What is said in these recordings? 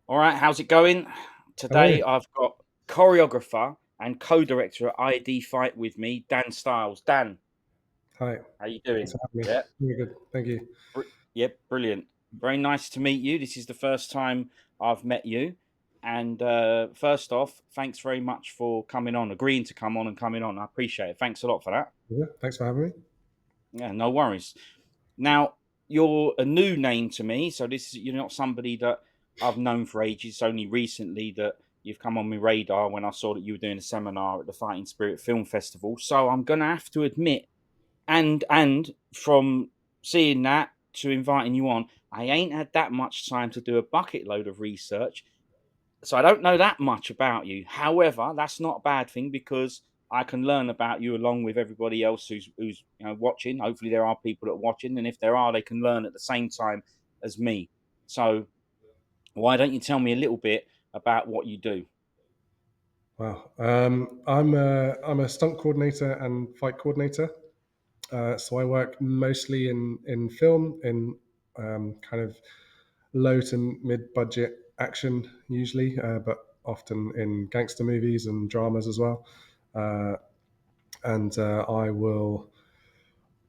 All right, how's it going? How are you? Today I've got choreographer and co-director at ID Fight with me, Dan Styles. Dan, Hi. how you Thanks doing? for having me. Yeah, Really good. Thank you. yep, brilliant. Very nice to meet you. This is the first time I've met you. And first off, thanks very much for coming on, agreeing to come on and coming on. I appreciate it. Thanks a lot for that. Yeah, thanks for having me. Yeah, no worries. Now, you're a new name to me, so you're not somebody that I've known for ages. It's only recently that you've come on my radar when I saw that you were doing a seminar at the Fighting Spirit Film Festival. So I'm gonna have to admit, and from seeing that to inviting you on, I ain't had that much time to do a bucket load of research, so I don't know that much about you. However, that's not a bad thing because I can learn about you along with everybody else who's watching. Hopefully, there are people that are watching, and if there are, they can learn at the same time as me. So, why don't you tell me a little bit about what you do? Wow. I'm a stunt coordinator and fight coordinator. So I work mostly in film, in kind of low to mid budget action usually, but often in gangster movies and dramas as well. Uh, and I will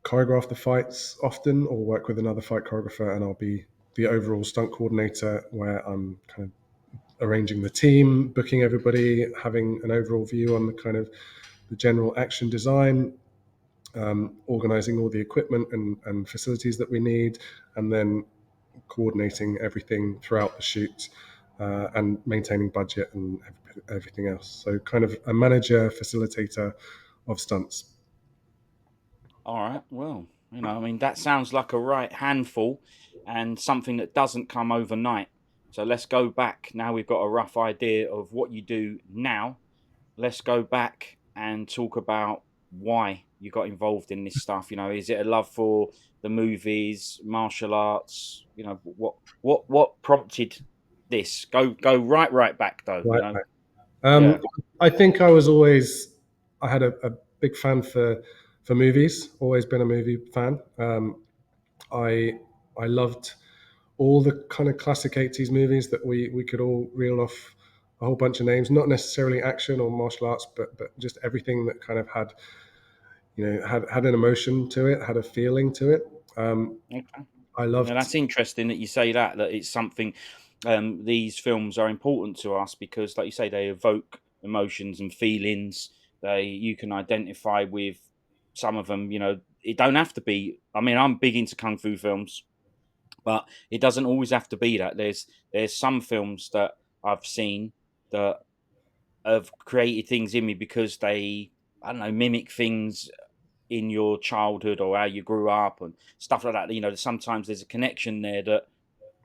choreograph the fights often, or work with another fight choreographer, and I'll be the overall stunt coordinator, where I'm kind of arranging the team, booking everybody, having an overall view on the kind of the general action design, organizing all the equipment and facilities that we need, and then coordinating everything throughout the shoot, and maintaining budget and everything else. So, kind of a manager, facilitator of stunts. All right. Well, I mean, that sounds like a right handful and something that doesn't come overnight. So let's go back. Now we've got a rough idea of what you do now. Let's go back and talk about why you got involved in this stuff. Is it a love for the movies, martial arts? What prompted this? Go right back though. Right. Yeah. Um, I think I was always I had a big fan for movies. Always been a movie fan. I I loved all the kind of classic '80s movies that we could all reel off a whole bunch of names. Not necessarily action or martial arts, but just everything that kind of had had an emotion to it, had a feeling to it. Um, Okay. I Now loved. that's interesting that you say that it's something. These films are important to us because, like you say, they evoke emotions and feelings. You can identify with some of them. It don't have to be. I mean, I'm big into kung fu films, but it doesn't always have to be that. There's some films that I've seen that have created things in me because they, I don't know, mimic things in your childhood or how you grew up and stuff like that. Sometimes there's a connection there that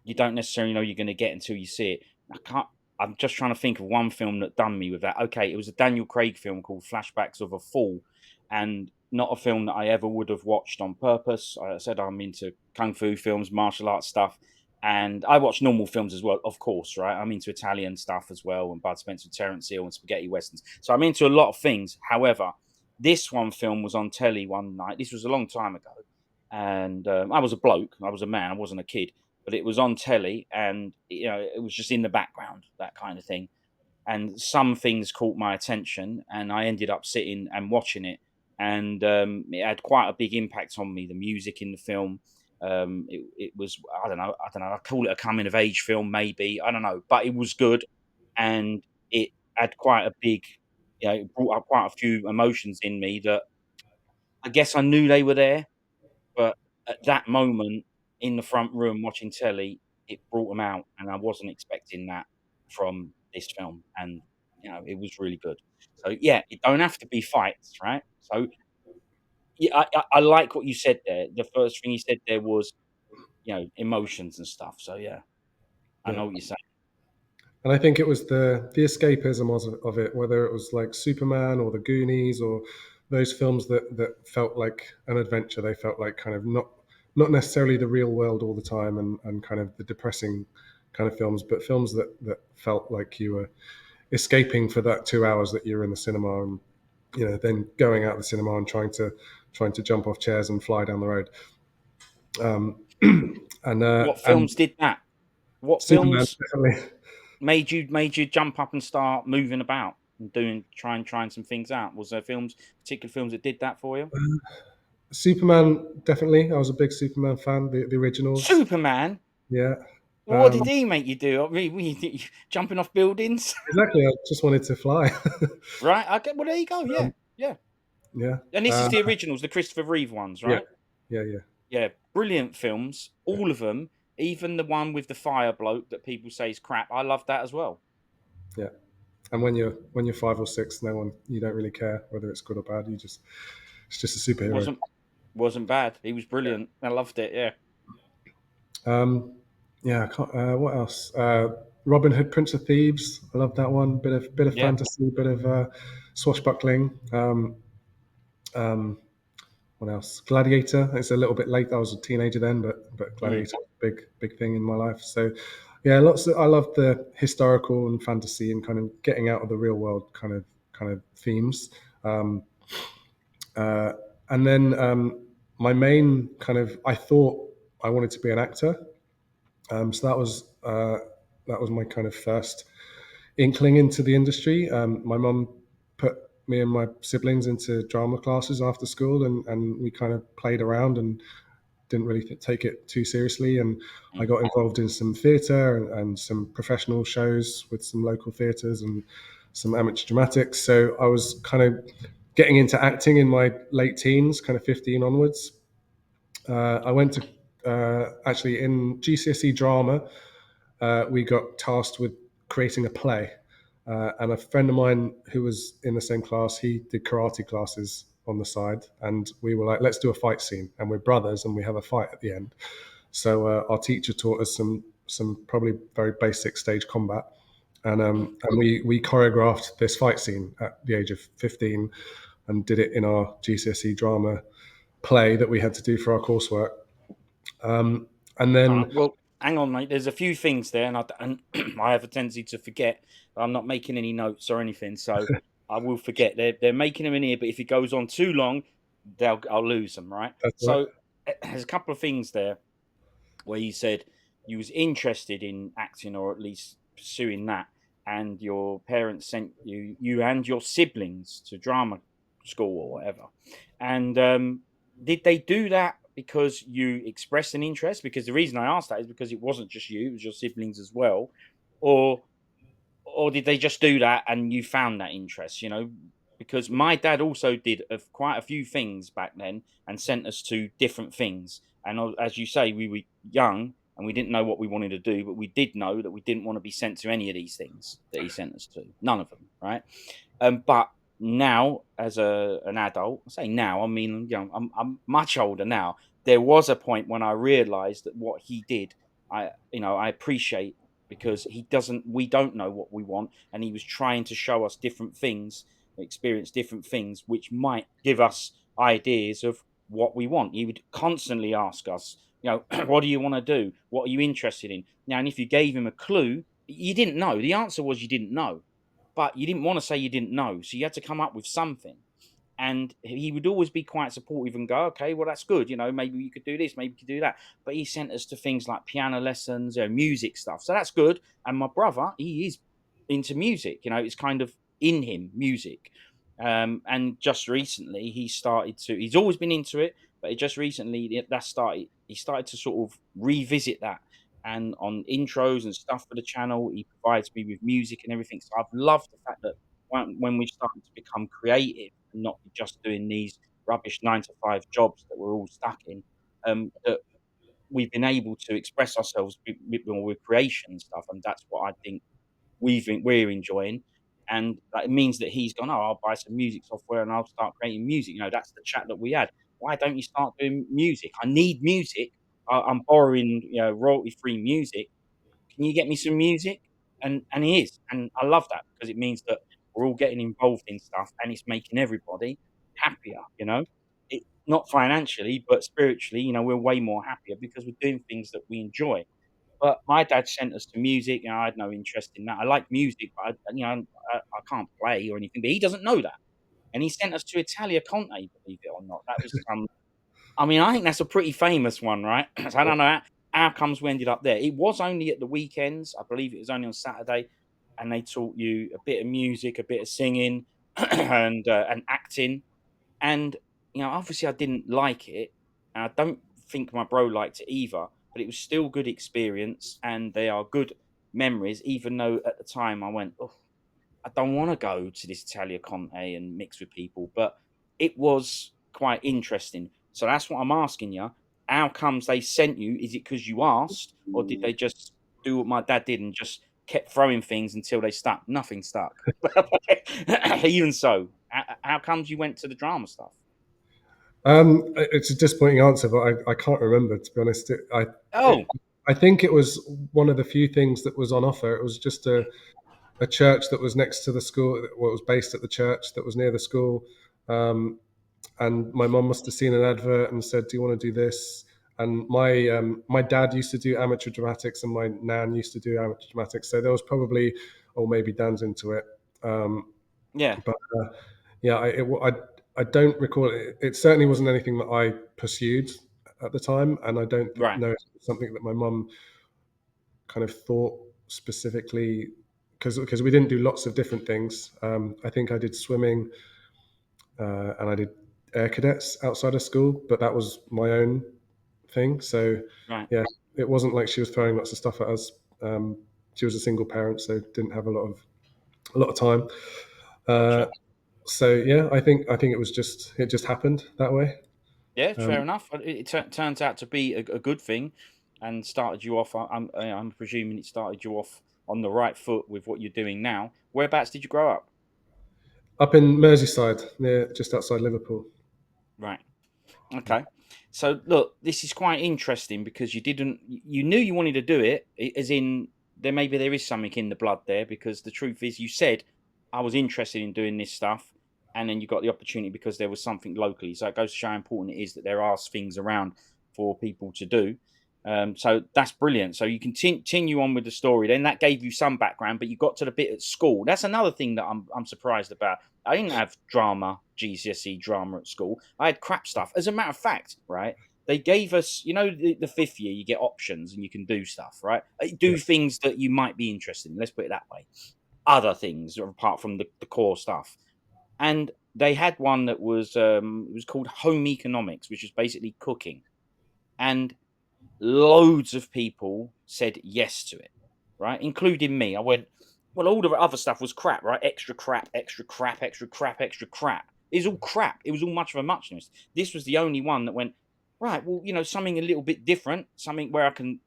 you don't necessarily know you're going to get until you see it. I can't. I'm just trying to think of one film that done me with that. Okay, it was a Daniel Craig film called Flashbacks of a Fall, and not a film that I ever would have watched on purpose. I said I'm into kung fu films, martial arts stuff, and I watch normal films as well, of course. Right, I'm into Italian stuff as well, and Bud Spencer, Terence Hill, and spaghetti westerns. So I'm into a lot of things. However, this one film was on telly one night. This was a long time ago, and I was a bloke. I was a man. I wasn't a kid, but it was on telly, and it was just in the background, that kind of thing. And some things caught my attention, and I ended up sitting and watching it, and it had quite a big impact on me. The music in the film, it was, I don't know, I call it a coming of age film, maybe, I don't know, but it was good, and it had quite a big, it brought up quite a few emotions in me that I guess I knew they were there, but at that moment in the front room watching telly, it brought them out, and I wasn't expecting that from this film, and, it was really good. So, yeah, it don't have to be fights, right? So, yeah, I like what you said there. The first thing you said there was, emotions and stuff. So, yeah, I Yeah. know what you're saying. And I think it was the escapism of it, whether it was like Superman or the Goonies or those films that felt like an adventure. They felt like kind of not necessarily the real world all the time, and kind of the depressing kind of films, but films that felt like you were escaping for that 2 hours that you were in the cinema, and then going out of the cinema and trying to jump off chairs and fly down the road. Um, and What films did that? What Superman films? definitely. made you jump up and start moving about and trying some things out? Was there particular films that did that for you? Superman, definitely. I was a big Superman fan. The originals. Superman. Yeah. What Um, did he make you do? I mean, jumping off buildings, exactly. I just wanted to fly. right? Okay, well there you go. Yeah, um, yeah. yeah. And this is Uh, the originals, the Christopher Reeve ones, yeah. right? Yeah. Yeah. Yeah, brilliant films, Yeah. all of them. Even the one with the fire bloke that people say is crap. I love that as well. Yeah. And when you're 5 or 6, no one you don't really care whether it's good or bad. It's just a superhero. Wasn't wasn't bad. He was brilliant. I loved it. Yeah. Um, yeah. I can't, what else? Robin Hood, Prince of Thieves. I love that one. Bit of Yeah. fantasy, bit of swashbuckling. Um, what else? Gladiator. It's a little bit late. I was a teenager then, but Mm. Gladiator was a big thing in my life. So yeah, I love the historical and fantasy and kind of getting out of the real world kind of themes. Um, uh, and then my main kind of I thought I wanted to be an actor. So that was my kind of first inkling into the industry. My mum put me and my siblings into drama classes after school, and we kind of played around and didn't really take it too seriously. And I Mm. got involved in some theatre and some professional shows with some local theatres and some amateur dramatics. So I was kind of getting into acting in my late teens, kind of 15 onwards. I went to actually in GCSE drama. We got tasked with creating a play. And a friend of mine who was in the same class, he did karate classes on the side. And we were like, let's do a fight scene. And we're brothers and we have a fight at the end. So our teacher taught us some probably very basic stage combat. Mm. And we choreographed this fight scene at the age of 15 and did it in our GCSE drama play that we had to do for our coursework. Um, and then, Well, hang on, mate. There's a few things there, and I have a tendency to forget. I'm not making any notes or anything, so I will forget. They're making them in here, but if it goes on too long, I'll lose them. Right. that's right. So there's a couple of things there where you said you was interested in acting or at least pursuing that, and your parents sent you and your siblings to drama school or whatever. And did they do that because you expressed an interest? Because the reason I asked that is because it wasn't just you; it was your siblings as well, or or did they just do that and you found that interest? Because my dad also did quite a few things back then and sent us to different things. And as you say, we were young and we didn't know what we wanted to do, but we did know that we didn't want to be sent to any of these things that he sent us to. None of them, right? But now, as an adult, I say now, I mean, I'm much older now. There was a point when I realised that what he did, I appreciate because we don't know what we want, and he was trying to show us different things, experience different things, which might give us ideas of what we want. He would constantly ask us, what do you want to do? What are you interested in? Now, and if you gave him a clue, you didn't know. The answer was you didn't know, but you didn't want to say you didn't know, so you had to come up with something. And he would always be quite supportive and go, okay, well, that's good. Maybe you could do this, maybe you could do that. But he sent us to things like piano lessons, music stuff. So that's good. And my brother, he is into music. It's kind of in him, music. And just recently, he's always been into it, but just recently, he started to sort of revisit that. And on intros and stuff for the channel, he provides me with music and everything. So I've loved the fact that when we started to become creative and not be just doing these rubbish 9 to 5 jobs that we're all stuck in, that we've been able to express ourselves with creation and stuff, and that's what I think we're enjoying. And that it means that he's gone, oh, I'll buy some music software and I'll start creating music. That's the chat that we had. Why don't you start doing music? I need music. I'm borrowing, royalty free music. Can you get me some music? And he is, and I love that because it means that we're all getting involved in stuff, and it's making everybody happier. Not financially, but spiritually. We're way more happier because we're doing things that we enjoy. But my dad sent us to music, and I had no interest in that. I like music, but I can't play or anything. But he doesn't know that, and he sent us to Italia Conte, believe it or not. That was I mean, I think that's a pretty famous one, right? So I don't know How comes we ended up there? It was only at the weekends. I believe it was only on Saturday, and they taught you a bit of music, a bit of singing, and acting. And obviously, I didn't like it, and I don't think my bro liked it either. But it was still good experience, and they are good memories. Even though at the time I went, oh, I don't want to go to this Italia Conte and mix with people, but it was quite interesting. So that's what I'm asking you. How comes they sent you? Is it because you asked, or did they just do what my dad did and just kept throwing things until they stuck? Nothing stuck. Even so, how comes you went to the drama stuff? It's a disappointing answer, but I can't remember, to be honest. Oh, I think it was one of the few things that was on offer. It was just a church that was next to the school. Well, it was based at the church that was near the school. Um, and my mum must have seen an advert and said, "Do you want to do this?" And my dad used to do amateur dramatics, and my nan used to do amateur dramatics. So there was probably, or maybe Dan's into it. Um, yeah, but yeah, I don't recall it. It certainly wasn't anything that I pursued at the time, and I don't right, know if it's something that my mum kind of thought specifically, because we didn't do lots of different things. I think I did swimming, and I did air cadets outside of school, but that was my own thing. So right. yeah, it wasn't like she was throwing lots of stuff at us. She was a single parent, so didn't have a lot of time. Uh, Gotcha. so yeah, I think it just happened that way. Yeah, fair Um, enough. It turns out to be a good thing, and started you off. I'm presuming it started you off on the right foot with what you're doing now. Whereabouts did you grow up? Up in Merseyside, near just outside Liverpool. Right. Okay. So look, this is quite interesting because you knew you wanted to do it, as in there is something in the blood there, because the truth is you said I was interested in doing this stuff, and then you got the opportunity because there was something locally. So it goes to show how important it is that there are things around for people to do. So that's brilliant. So you continue on with the story. Then that gave you some background, but you got to the bit at school. That's another thing that I'm surprised about. I didn't have drama, GCSE drama at school. I had crap stuff. As a matter of fact, right, they gave us, the fifth year, you get options and you can do stuff, right? Yeah, Do things that you might be interested in. Let's put it that way. Other things apart from the core stuff. And they had one that was, it was called home economics, which is basically cooking. And loads of people said yes to it, right? Including me. I went, well, all the other stuff was crap, right? Extra crap, extra crap, extra crap, extra crap. It was all crap. It was all much of a muchness. This was the only one that went, right, well, something a little bit different, something where I can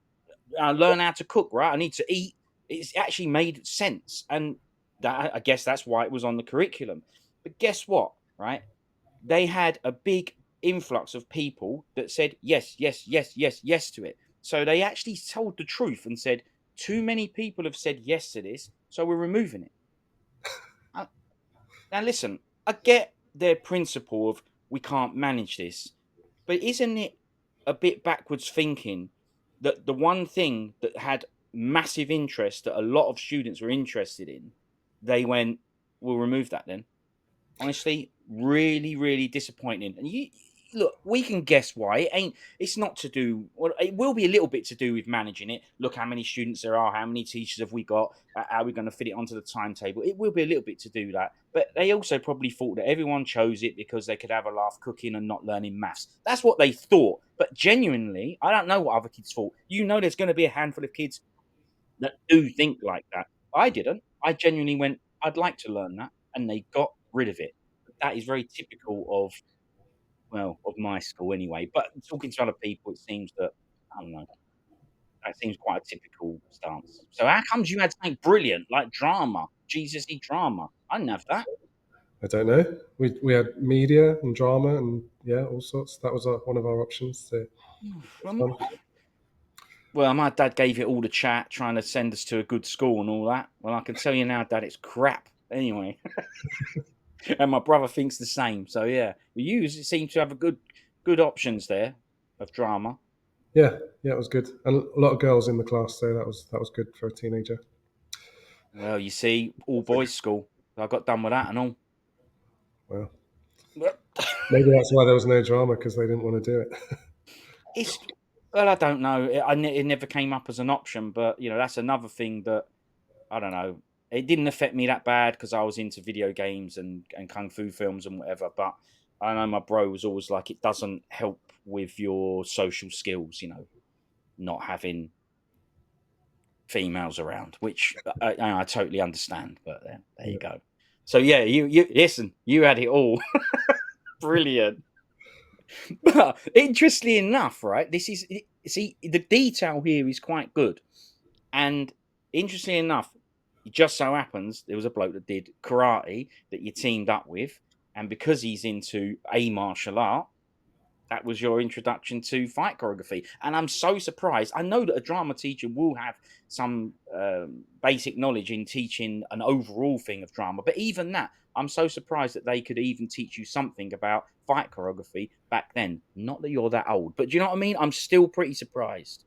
learn how to cook, right? I need to eat. It's actually made sense. And I guess that's why it was on the curriculum. But guess what, right? They had a big influx of people that said yes, yes, yes, yes, yes to it. So they actually told the truth and said, too many people have said yes to this, so we're removing it. Uh, Now, listen, I get their principle of we can't manage this, but isn't it a bit backwards thinking that the one thing that had massive interest that a lot of students were interested in, they went, we'll remove that then? Honestly, really, really disappointing. And you look, we can guess why. It's not to do, well, it will be a little bit to do with managing it. Look how many students there are, how many teachers have we got, how are we going to fit it onto the timetable. It will be a little bit to do that. But they also probably thought that everyone chose it because they could have a laugh cooking and not learning maths. That's what they thought. But genuinely, I don't know what other kids thought. There's going to be a handful of kids that do think like that. I didn't. I genuinely went, I'd like to learn that, and they got rid of it. That is very typical of, well, of my school anyway. But talking to other people, it seems that, I don't know, that seems quite a typical stance. So how comes you had something brilliant like drama, GCSE drama? I didn't have that. I don't know. We had media and drama and yeah, all sorts. That was one of our options. So it's Well, fun. my dad gave it all the chat, trying to send us to a good school and all that. Well, I can tell you now, Dad, it's crap. Anyway, and my brother thinks the same. So yeah, you seem to have a good options there of drama. Yeah, yeah, it was good, and a lot of girls in the class, so that was good for a teenager. Well, you see, all boys school. I got done with that and all. Well, But maybe that's why there was no drama because they didn't want to do it. it's Well, I don't know. It never came up as an option, but that's another thing that I don't know. It didn't affect me that bad because I was into video games and kung fu films and whatever. But I know my bro was always like, it doesn't help with your social skills, not having females around, which I totally understand. But there you Yeah, go. So yeah, you listen, you had it all. Brilliant. But interestingly enough, right? See, the detail here is quite good. And interestingly enough, it just so happens there was a bloke that did karate that you teamed up with, and because he's into a martial art, that was your introduction to fight choreography. And I'm so surprised. I know that a drama teacher will have some basic knowledge in teaching an overall thing of drama, but even that, I'm so surprised that they could even teach you something about fight choreography back then. Not that you're that old, but do you know what I mean? I'm still pretty surprised.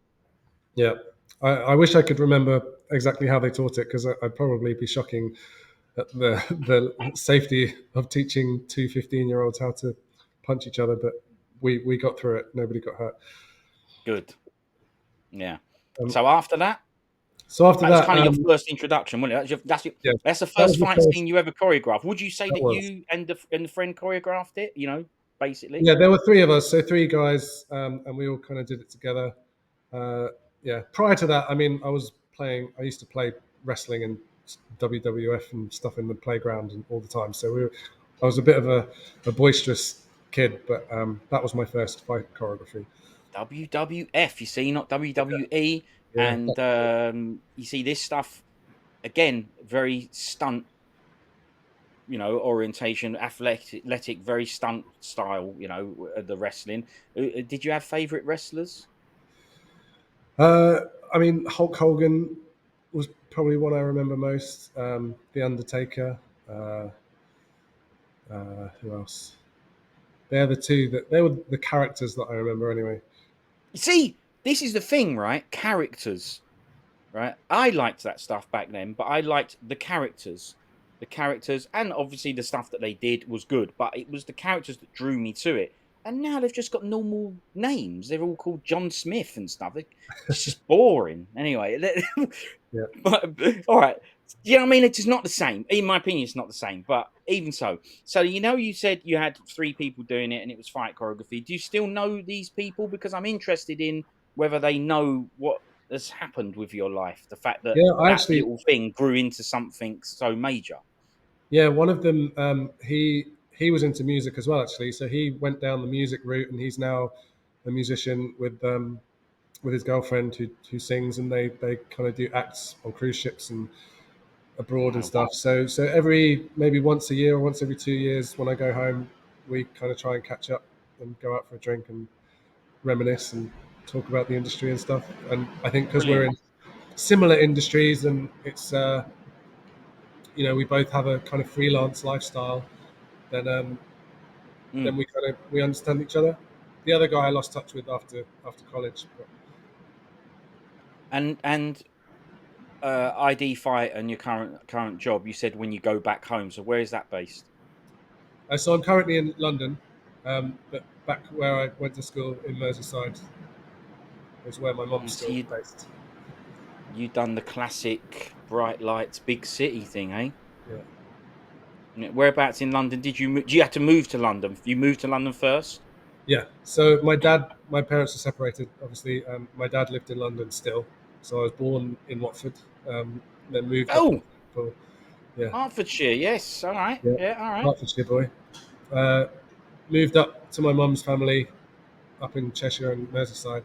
yeah. I wish I could remember exactly how they taught it because I'd probably be shocking at the safety of teaching two 15-year-olds how to punch each other. But we got through it. Nobody got hurt. Good. Yeah. Um, So after that, so after that was that, kind of your first introduction, wasn't it? yeah, That's the that was first the fight first. scene you ever choreographed. Would you say That that was. you and the friend choreographed it? Basically. Yeah, there were three of us, so three guys, and we all kind of did it together. Uh, yeah. Prior to that, I mean, I was playing. I used to play wrestling and WWF and stuff in the playground and all the time. So I was a bit of a boisterous kid, but that was my first fight choreography. WWF, you see, not WWE. Yeah, And you see this stuff again, very stunt, orientation, athletic, very stunt style. The wrestling. Did you have favorite wrestlers? uh, I mean, Hulk Hogan was probably one I remember most. The Undertaker. Uh, who else? They're the two that they were the characters that I remember anyway. You see, this is the thing, right? Characters. Right? I liked that stuff back then, but I liked the characters. The characters, and obviously the stuff that they did was good, but it was the characters that drew me to it. And now they've just got normal names. They're all called John Smith and stuff. It's just boring. Anyway, Yeah. but all right. You know what I mean? It is not the same. In my opinion, it's not the same. But even so, you said you had three people doing it, and it was fight choreography. Do you still know these people? Because I'm interested in whether they know what has happened with your life. The fact that Yeah, I that actually, little thing grew into something so major. yeah, one of them, he was into music as well, actually. So he went down the music route, and he's now a musician with his girlfriend who sings, and they kind of do acts on cruise ships and abroad and Wow. stuff. So every maybe once a year or once every 2 years, when I go home, we kind of try and catch up and go out for a drink and reminisce and talk about the industry and stuff. And I think because we're Brilliant. in similar industries and it's we both have a kind of freelance lifestyle, then Mm. we kind of we understand each other. The other guy I lost touch with after college. But, And ID fight and your current job. You said when you go back home. So where is that based? so I'm currently in London, but back where I went to school in Merseyside is where my mom's So still based. you done the classic bright lights, big city thing, eh? Yeah. Yeah, whereabouts in London did you move? You had to move to London? You moved to London first? Yeah. So my parents are separated. Obviously, my dad lived in London still. So I was born in Watford, then moved up Oh, to Liverpool. Yeah, Hertfordshire. Yes. All right. yeah, Yeah. All right. Hertfordshire boy. Uh, moved up to my mum's family up in Cheshire and Merseyside,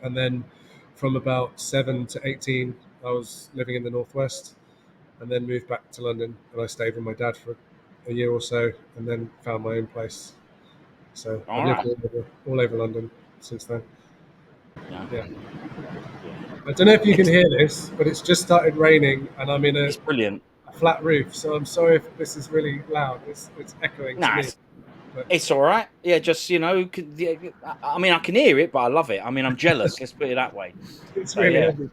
and then from about 7 to 18, I was living in the northwest, and then moved back to London, and I stayed with my dad for a year or so, and then found my own place. So I've All lived right. all over London since then. Yeah. Yeah. Yeah. I don't know if you can It's hear this, but it's just started raining, and I'm in it's brilliant. a flat roof, so I'm sorry if this is really loud. It's echoing to Nah, me, but it's all right. Yeah, just I mean, I can hear it, but I love it. I mean, I'm jealous. Let's put it that way. it's So really yeah, heavy.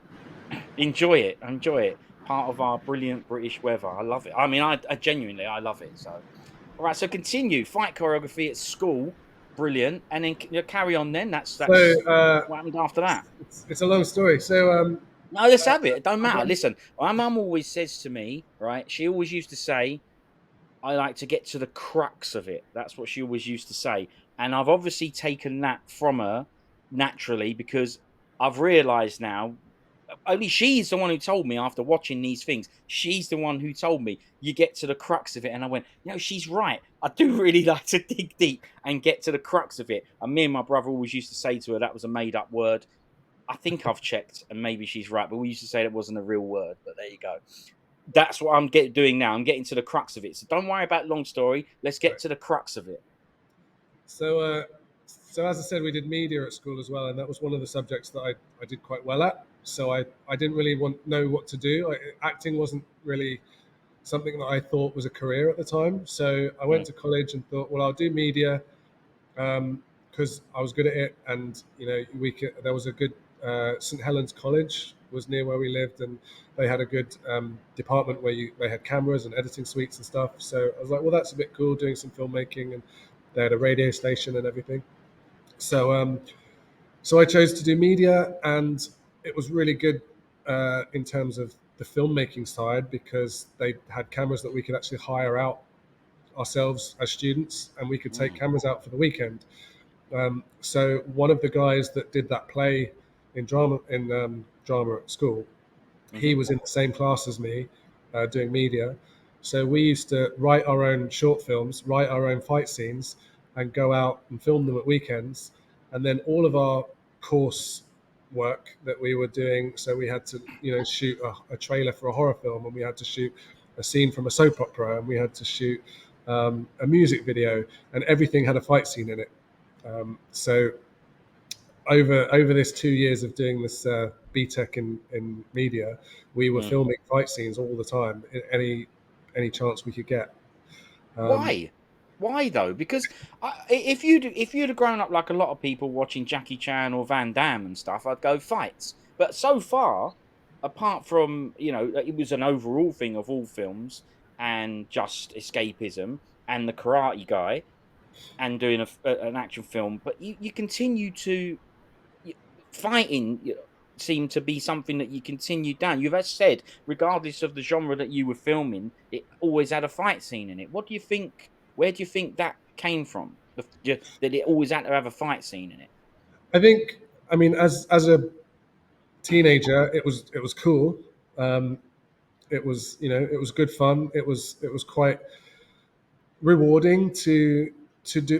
enjoy it. Enjoy it. Part of our brilliant British weather. I love it. I mean, I genuinely I love it. So all right. So continue fight choreography at school. Brilliant. And then carry on. Then So that's what happened after that. it's a long story. So No, let's have it. It don't matter. Listen, my mum always says to me, right? She always used to say, I like to get to the crux of it. That's what she always used to say. And I've obviously taken that from her naturally because I've realized now, only she's the one who told me after watching these things. She's the one who told me you get to the crux of it. And I went, she's right. I do really like to dig deep and get to the crux of it. And me and my brother always used to say to her that was a made up word. I think I've checked and maybe she's right, but we used to say it wasn't a real word. But there you go. That's what doing now. I'm getting to the crux of it. So don't worry about long story. Let's get right. to the crux of it. So, so as I said, we did media at school as well, and that was one of the subjects that I did quite well at. So I didn't really know what to do. Acting wasn't really something that I thought was a career at the time. So I went Mm, to college and thought, well, I'll do media because I was good at it, and there was a good St Helens College was near where we lived, and they had a good department where they had cameras and editing suites and stuff. So I was like, well, that's a bit cool, doing some filmmaking, and they had a radio station and everything. So so I chose to do media, and it was really good in terms of the filmmaking side because they had cameras that we could actually hire out ourselves as students, and we could take mm, cameras out for the weekend. So one of the guys that did that play in drama at school, he hmm. was in the same class as me, doing media. So we used to write our own short films, write our own fight scenes, and go out and film them at weekends. And then all of our course work that we were doing, so we had to, shoot a trailer for a horror film, and we had to shoot a scene from a soap opera, and we had to shoot a music video, and everything had a fight scene in it. So over this 2 years of doing this BTEC in media, we were Mm. filming fight scenes all the time, any chance we could get. Um, Why? Why though? Because if you'd have grown up like a lot of people watching Jackie Chan or Van Damme and stuff, I'd go fights. But so far, apart from it was an overall thing of all films and just escapism and the Karate Guy and doing an action film, but you continue to y- fighting seemed to be something that you continued down. You've said, regardless of the genre that you were filming, it always had a fight scene in it. What do you think? Where do you think that came from? That it always had to have a fight scene in it. I think, I mean, as a teenager, it was cool. Um, it was it was good fun. It was quite rewarding to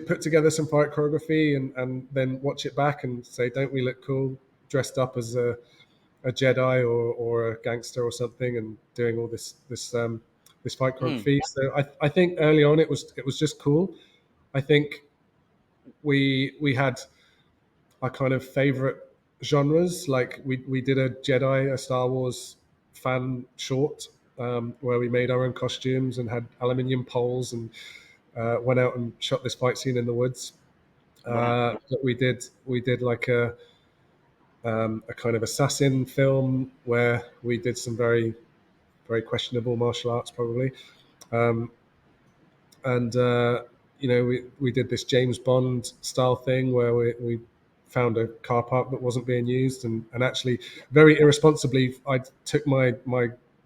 put together some fight choreography and then watch it back and say, don't we look cool dressed up as a Jedi or a gangster or something, and doing all this fight Mm, choreography. So I think early on it was just cool. I think we had our kind of favorite genres. Like we did a Jedi, a Star Wars fan short, where we made our own costumes and had aluminium poles and went out and shot this fight scene in the woods. wow. But we did like a kind of assassin film where we did some very very questionable martial arts probably, um, and we did this James Bond style thing where we found a car park that wasn't being used, and actually very irresponsibly I took my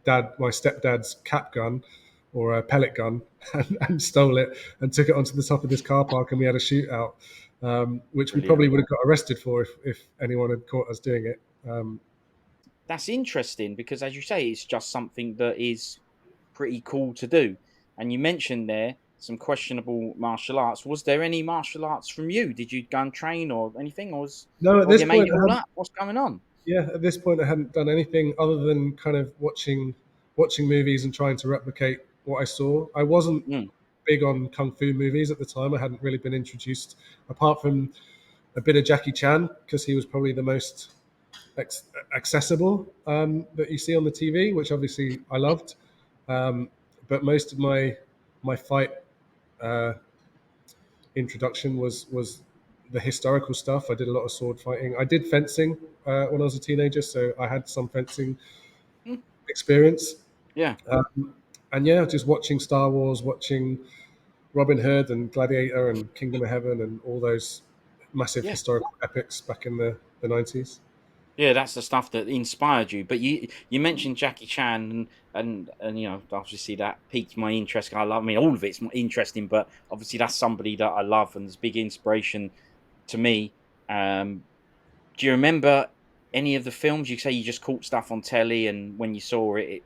stepdad's cap gun or a pellet gun and stole it and took it onto the top of this car park, and we had a shootout, which we Brilliant. probably would have got arrested for if anyone had caught us doing it. That's interesting because, as you say, it's just something that is pretty cool to do. And you mentioned there some questionable martial arts. Was there any martial arts from you? Did you go and train or anything, No, at or have this you made point it all up? What's going on? at this point I hadn't done anything other than kind of watching movies and trying to replicate what I saw. I wasn't Mm, big on kung fu movies at the time. I hadn't really been introduced, apart from a bit of Jackie Chan, because he was probably the most accessible that you see on the TV, which obviously I loved. Um, but most of my fight uh, introduction was the historical stuff. I did a lot of sword fighting. I did fencing when I was a teenager, so I had some fencing mm, experience. yeah. And yeah, just watching Star Wars, watching Robin Hood and Gladiator and Kingdom of Heaven and all those massive Yeah. historical epics back in the 90s. Yeah, that's the stuff that inspired you. But you mentioned Jackie Chan and obviously that piqued my interest. I love. I mean, all of it's interesting, but obviously that's somebody that I love and is big inspiration to me. Um, do you remember any of the films? You say you just caught stuff on telly, and when you saw it,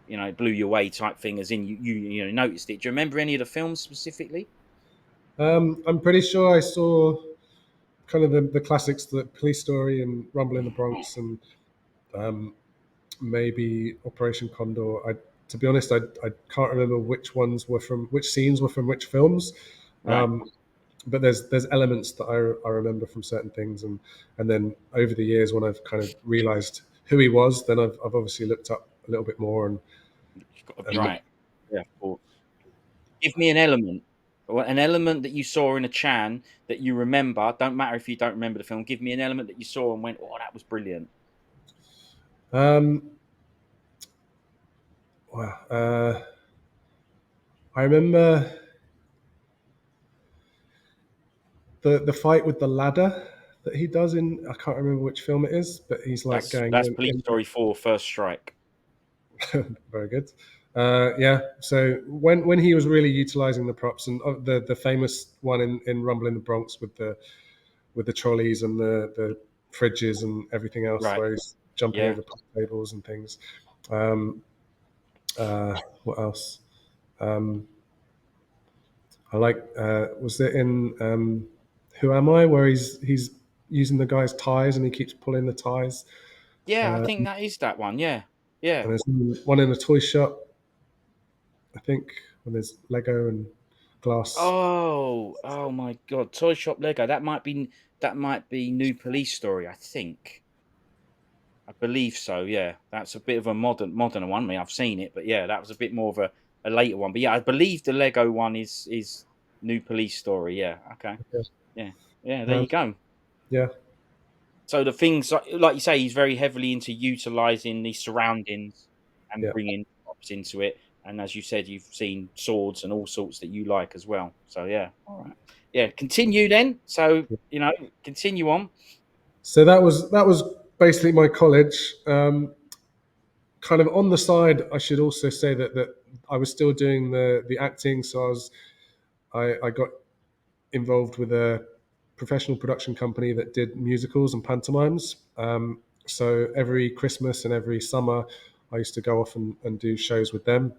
it blew you away type thing. As in, you noticed it. Do you remember any of the films specifically? I'm pretty sure I saw kind of the classics, the Police Story and Rumble in the Bronx, and um, maybe Operation Condor. To be honest, I can't remember which ones were from which scenes were from which films. Right. But there's elements that I remember from certain things, and then over the years when I've kind of realised who he was, then I've obviously looked up a little bit more You've got to be and looked. right. Yeah, of course. Give me an element, or an element that you saw in a Chan that you remember. Don't matter if you don't remember the film. Give me an element that you saw and went, "Oh, that was brilliant." Um, wow, I remember the fight with the ladder that he does in, I can't remember which film it is, but he's like going That's Police Story 4: First Strike. very good. Yeah. So when he was really utilizing the props and the famous one in Rumble in the Bronx with the trolleys and the fridges and everything else, Right. where he's jumping Yeah. over tables and things. Um, what else? Um, I like. Was it in Who Am I, where he's using the guy's ties and he keeps pulling the ties. Yeah, I Uh, think that is that one. Yeah. Yeah. and there's one in a toy shop, I think, when there's Lego and glass. Oh my God! Toy Shop Lego. That might be New Police Story. I think. I believe so. Yeah, that's a bit of a modern one. I mean, I've seen it, but yeah, that was a bit more of a later one. But yeah, I believe the Lego one is New Police Story. Yeah. Okay. Yeah. Yeah. Yeah. There Um, you go. yeah, So the things like you say, he's very heavily into utilizing the surroundings and yeah, bringing props into it. And as you said, you've seen swords and all sorts that you like as well. So yeah, all right, yeah. Continue then. So yeah. continue on. So that was basically my college. Kind of on the side, I should also say that I was still doing the acting. So I got involved with a professional production company that did musicals and pantomimes. So every Christmas and every summer, I used to go off and do shows with them.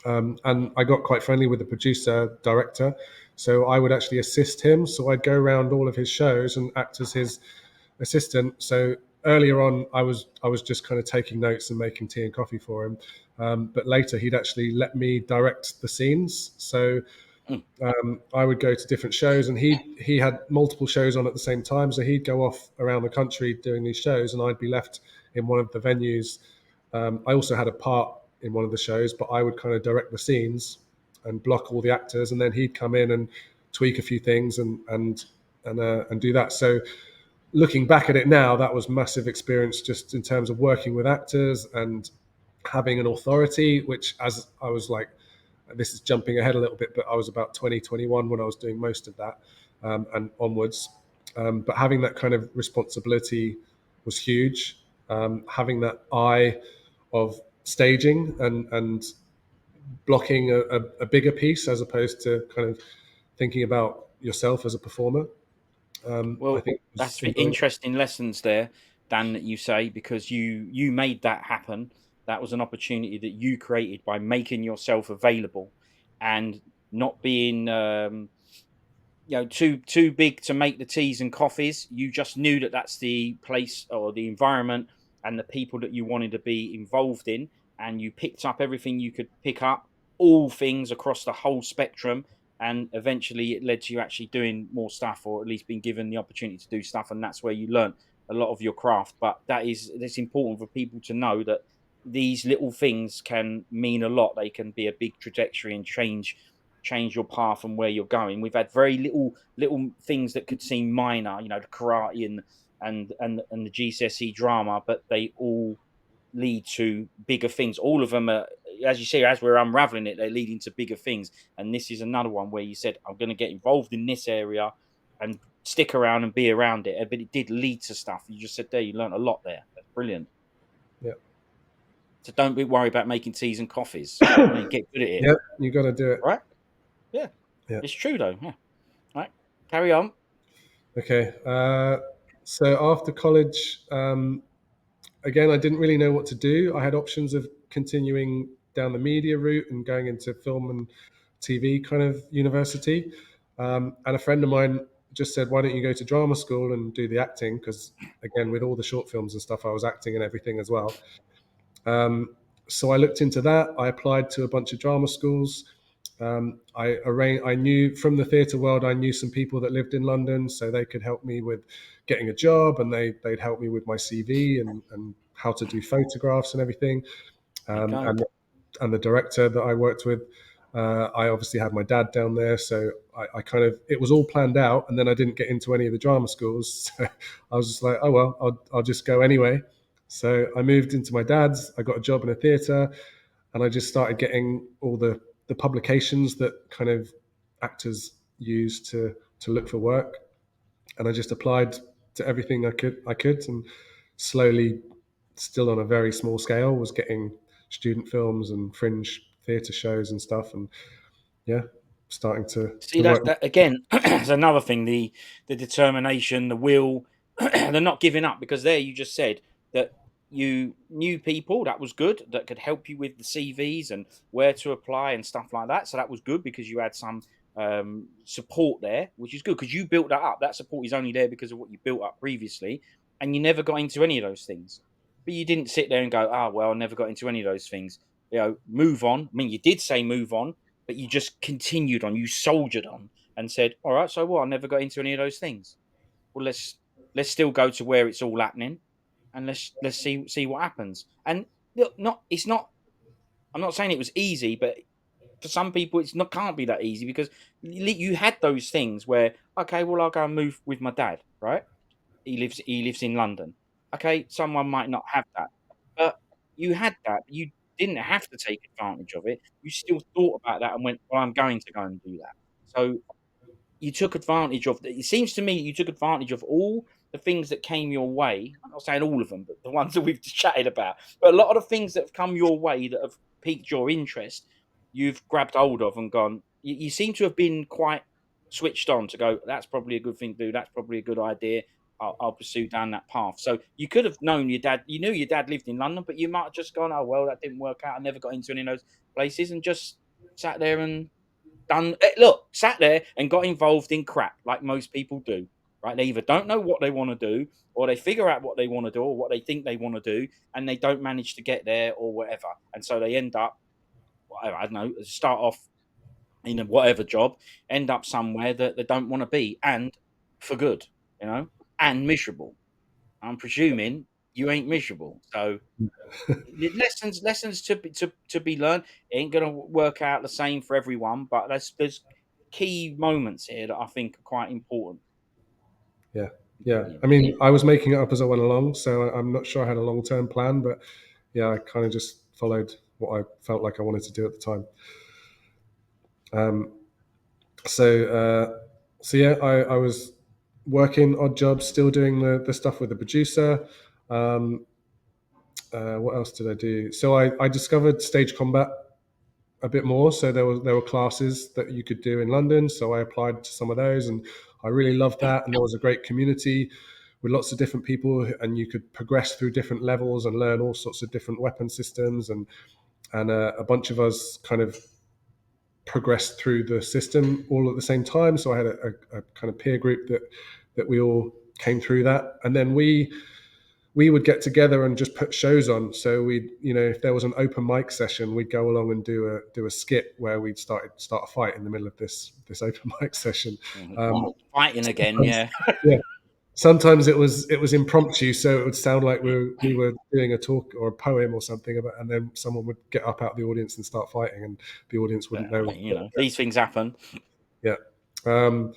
And I got quite friendly with the producer director, so I would actually assist him. So I'd go around all of his shows and act as his assistant. So earlier on, I was just kind of taking notes and making tea and coffee for him. But later, he'd actually let me direct the scenes. So Mm. I would go to different shows, and he had multiple shows on at the same time. So he'd go off around the country doing these shows, and I'd be left in one of the venues. I also had a part in one of the shows, but I would kind of direct the scenes and block all the actors, and then he'd come in and tweak a few things and do that. So looking back at it now, that was massive experience just in terms of working with actors and having an authority, which as I was like, this is jumping ahead a little bit, but I was about 20, 21 when I was doing most of that and onwards. But having that kind of responsibility was huge. Having that eye of staging and blocking a bigger piece as opposed to kind of thinking about yourself as a performer, I Well, think was that's invaluable. interesting lessons there, Dan, that you say because you made that happen. That was an opportunity that you created by making yourself available and not being too big to make the teas and coffees. You just knew that that's the place or the environment and the people that you wanted to be involved in, and you picked up everything you could pick up, all things across the whole spectrum, and eventually it led to you actually doing more stuff, or at least being given the opportunity to do stuff, and that's where you learnt a lot of your craft. But it's important for people to know that these little things can mean a lot. They can be a big trajectory and change your path and where you're going. We've had very little things that could seem minor, the karate and the GCSE drama, but they all lead to bigger things. All of them are as you see, as we're unraveling it, they're leading to bigger things. And this is another one where you said, I'm going to get involved in this area and stick around and be around it. But it did lead to stuff. You just said there, you learned a lot there. That's brilliant. Yeah. So don't be worried about making teas and coffees. You know what I mean? Get good at it, Yeah, you got to do it. right? Yeah, Yeah. it's true though. Yeah. Right. Carry on. Okay. So after college, again, I didn't really know what to do. I had options of continuing down the media route and going into film and TV kind of university. And a friend of mine just said, "Why don't you go to drama school and do the acting?" Because again, with all the short films and stuff, I was acting and everything as well. So I looked into that. I applied to a bunch of drama schools. I knew from the theatre world, I knew some people that lived in London, so they could help me with getting a job, and they'd help me with my CV and how to do photographs and everything. There you Um, go. and and the director that I worked with, I obviously had my dad down there, so I kind of it was all planned out, and then I didn't get into any of the drama schools, so I was just like, oh well, I'll just go anyway. So I moved into my dad's. I got a job in a theatre, and I just started getting all the publications that kind of actors use to look for work, and I just applied to everything I could, and slowly, still on a very small scale, was getting student films and fringe theatre shows and stuff, and yeah, starting See, to that's work. that again. It's another thing: the determination, the will, the not giving up. Because there, you just said that you knew people that was good that could help you with the CVs and where to apply and stuff like that. So that was good because you had some support there, which is good because you built that up. That support is only there because of what you built up previously, and you never got into any of those things. But you didn't sit there and go, "Ah, well, I never got into any of those things." You know, move on. I mean, you did say move on, but you just continued on, you soldiered on and said, all right, so what? I never got into any of those things. Well, let's still go to where it's all happening and let's see what happens. And look, not it's not I'm not saying it was easy, but for some people it's not can't be that easy because you had those things where, okay, well I'll go and move with my dad, right? He lives in London. Okay, someone might not have that, but you had that. You didn't have to take advantage of it. You still thought about that and went, "Well, I'm going to go and do that." So you took advantage of it seems to me you took advantage of all the things that came your way. I'm not saying all of them, but the ones that we've chatted about. But a lot of the things that have come your way that have piqued your interest, you've grabbed hold of and gone. You seem to have been quite switched on to go, that's probably a good thing to do. That's probably a good idea. I'll pursue down that path. So you could have known your dad. You knew your dad lived in London, but you might have just gone, oh, well, that didn't work out. I never got into any of those places and just sat there and look, sat there and got involved in crap like most people do. Right? They either don't know what they want to do, or they figure out what they want to do, or what they think they want to do, and they don't manage to get there, or whatever. And so they end up, I don't know, start off in a whatever job, end up somewhere that they don't want to be, and for good, you know, and miserable. I'm presuming you ain't miserable, so lessons to be learned. It ain't gonna work out the same for everyone, but there's key moments here that I think are quite important. Yeah, yeah. Brilliant. I mean, I was making it up as I went along, so I'm not sure I had a long term plan, but yeah, I kind of just followed what I felt like I wanted to do at the time. Um, so so yeah, I was working odd jobs, still doing the stuff with the producer. Um, what else did I do? So I discovered stage combat a bit more. So there were classes that you could do in London. So I applied to some of those, and I really loved that. And there was a great community with lots of different people, and you could progress through different levels and learn all sorts of different weapon systems. And a bunch of us kind of progressed through the system all at the same time. So I had a kind of peer group that we all came through that, and then we would get together and just put shows on. So we'd, if there was an open mic session, we'd go along and do a skit where we'd start a fight in the middle of this open mic session. Fighting again, Sometimes, yeah. yeah. Sometimes it was impromptu, so it would sound like we were doing a talk or a poem or something about, and then someone would get up out of the audience and start fighting, and the audience wouldn't Yeah, know I what. mean, these things happen. Yeah. Um,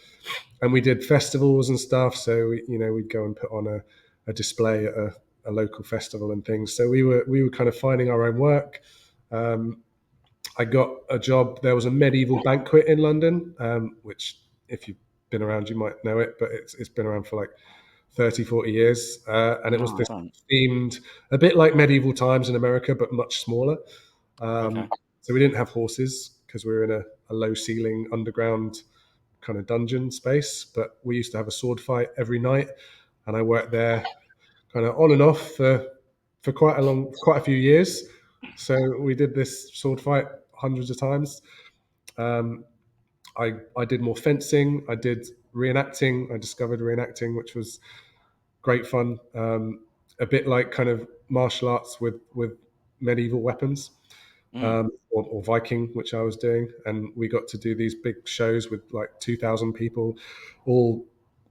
and we did festivals and stuff. So we'd go and put on a display at a local festival and things. So we were kind of finding our own work. I got a job. There was a medieval banquet in London, which, if you've been around, you might know it, but it's been around for like 30, 40 years. And it was No, I this don't. themed, a bit like medieval times in America, but much smaller. Okay. So we didn't have horses because we were in a low ceiling underground kind of dungeon space, but we used to have a sword fight every night. And I worked there kind of on and off for quite a few years. So we did this sword fight hundreds of times. Um, I did more fencing. I did reenacting. I discovered reenacting, which was great fun. A bit like kind of martial arts with medieval weapons, Mm. or Viking, which I was doing, and we got to do these big shows with like 2,000 people, all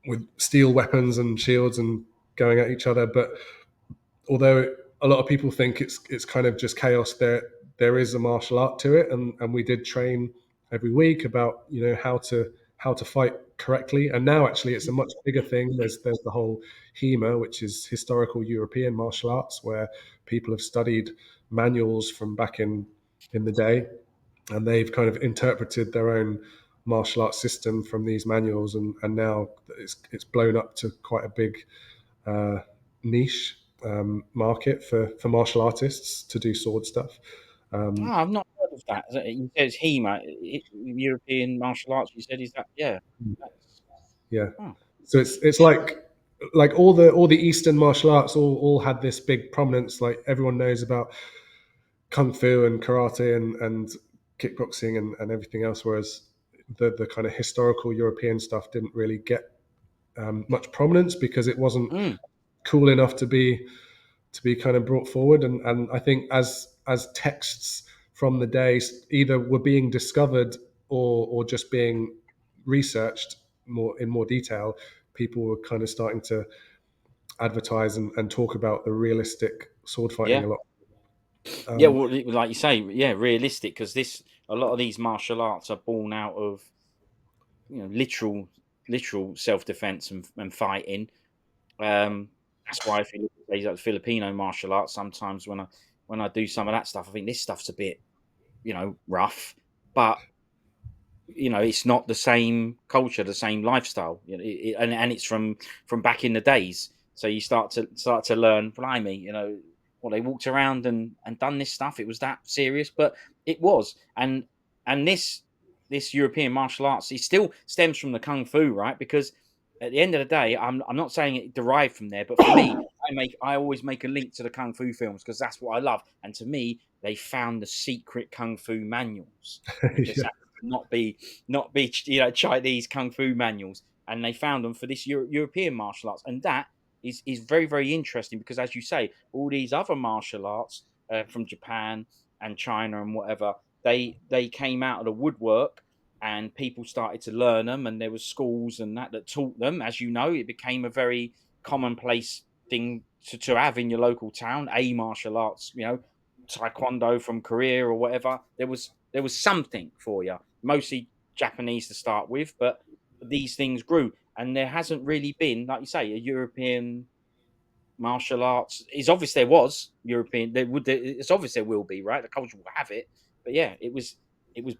with steel weapons and shields and going at each other. But although a lot of people think it's kind of just chaos, there is a martial art to it, and we did train every week about how to fight correctly. And now actually it's a much bigger thing. There's the whole HEMA, which is historical European martial arts, where people have studied manuals from back in the day, and they've kind of interpreted their own martial arts system from these manuals, and now it's blown up to quite a big uh, niche market for martial artists to do sword stuff. Oh, Um, I've not heard of that. You said it's HEMA, European martial arts. You said is that? Yeah. That's, yeah, oh. so it's like all the Eastern martial arts all had this big prominence. Like everyone knows about kung fu and karate and kickboxing and everything else, whereas the kind of historical European stuff didn't really get much prominence because it wasn't Mm. cool enough to be kind of brought forward. And I think as texts from the day either were being discovered or just being researched more detail, people were kind of starting to advertise and talk about the realistic sword fighting Yeah. a lot. Yeah. Um, Well, like you say, yeah, realistic because a lot of these martial arts are born out of literal self defense and fighting. That's why if you look at these like Filipino martial arts, sometimes when I do some of that stuff, I think this stuff's a bit rough, but it's not the same culture, the same lifestyle, and it's from back in the days. So you start to learn, blimey, well, they walked around and done this stuff. It was that serious, but it was, and this European martial arts, it still stems from the kung fu, right? Because at the end of the day, I'm not saying it derived from there, but for me, I always make a link to the kung fu films because that's what I love, and to me, they found the secret kung fu manuals. It just yeah, happened to not be Chinese kung fu manuals, and they found them for this European martial arts, and that is very very interesting because, as you say, all these other martial arts from Japan and China and whatever, they came out of the woodwork, and people started to learn them, and there was schools and that taught them. As you know, it became a very commonplace thing to have in your local town, a martial arts, taekwondo from Korea or whatever. There was something for you, mostly Japanese to start with, but these things grew, and there hasn't really been, like you say, a European martial arts. It's obvious there was European. It's obvious there will be, right? The culture will have it, but yeah, it was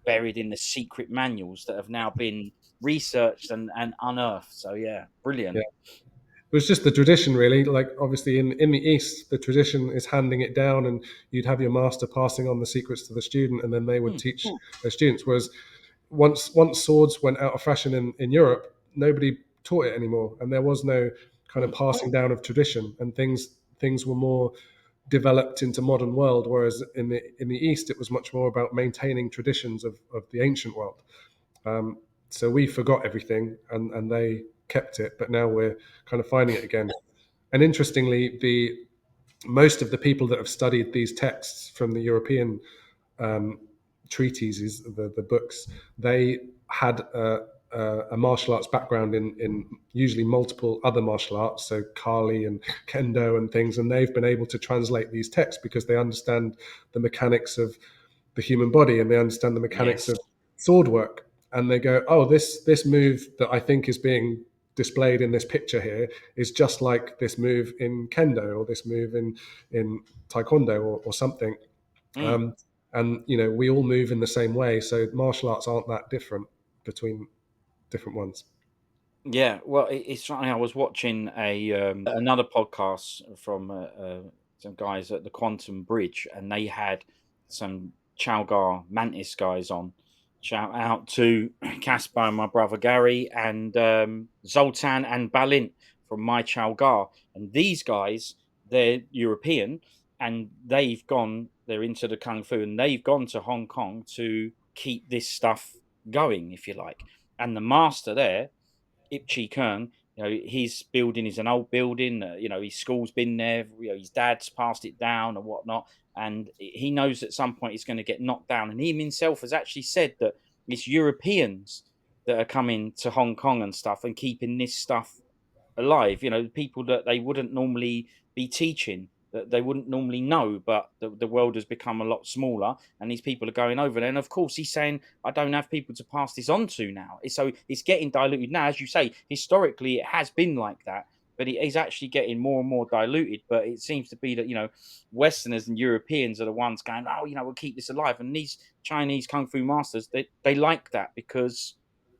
buried in the secret manuals that have now been researched and unearthed. So yeah, yeah. brilliant. It was just the tradition, really. Like obviously in the East, the tradition is handing it down, and you'd have your master passing on the secrets to the student, and then they would Hmm. teach their students. Whereas once swords went out of fashion in Europe, nobody taught it anymore, and there was no kind of Hmm. passing down of tradition, and things were more developed into modern world. Whereas in the East, it was much more about maintaining traditions of the ancient world. Um, so we forgot everything, and they kept it, but now we're kind of finding it again. And interestingly, the most of the people that have studied these texts from the European um, treatises, the books, they had a martial arts background in usually multiple other martial arts, so Kali and Kendo and things, and they've been able to translate these texts because they understand the mechanics of the human body and they understand the mechanics Yes. of sword work. And they go, oh, this move that I think is being displayed in this picture here is just like this move in Kendo or this move in Taekwondo or something. Hmm. Um, and we all move in the same way. So martial arts aren't that different between different ones. Yeah, well, it's funny. I was watching another podcast from some guys at the Quantum Bridge, and they had some Chalgar Mantis guys on. Shout out to Caspar and my brother Gary, and Zoltan and Balint from my Chalgar. And these guys, they're European, and they've gone. They're into the kung fu, and they've gone to Hong Kong to keep this stuff going, if you like. And the master there, Ipchi Kern, his building is an old building. His school's been there. His dad's passed it down and whatnot, and he knows at some point it's going to get knocked down. And he himself has actually said that it's Europeans that are coming to Hong Kong and stuff and keeping this stuff alive. People that they wouldn't normally be teaching, that they wouldn't normally know, but the world has become a lot smaller, and these people are going over there. And of course, he's saying, I don't have people to pass this on to now. So it's getting diluted now. As you say, historically, it has been like that. But it is actually getting more and more diluted. But it seems to be that, Westerners and Europeans are the ones going, oh, we'll keep this alive. And these Chinese Kung Fu masters, they like that because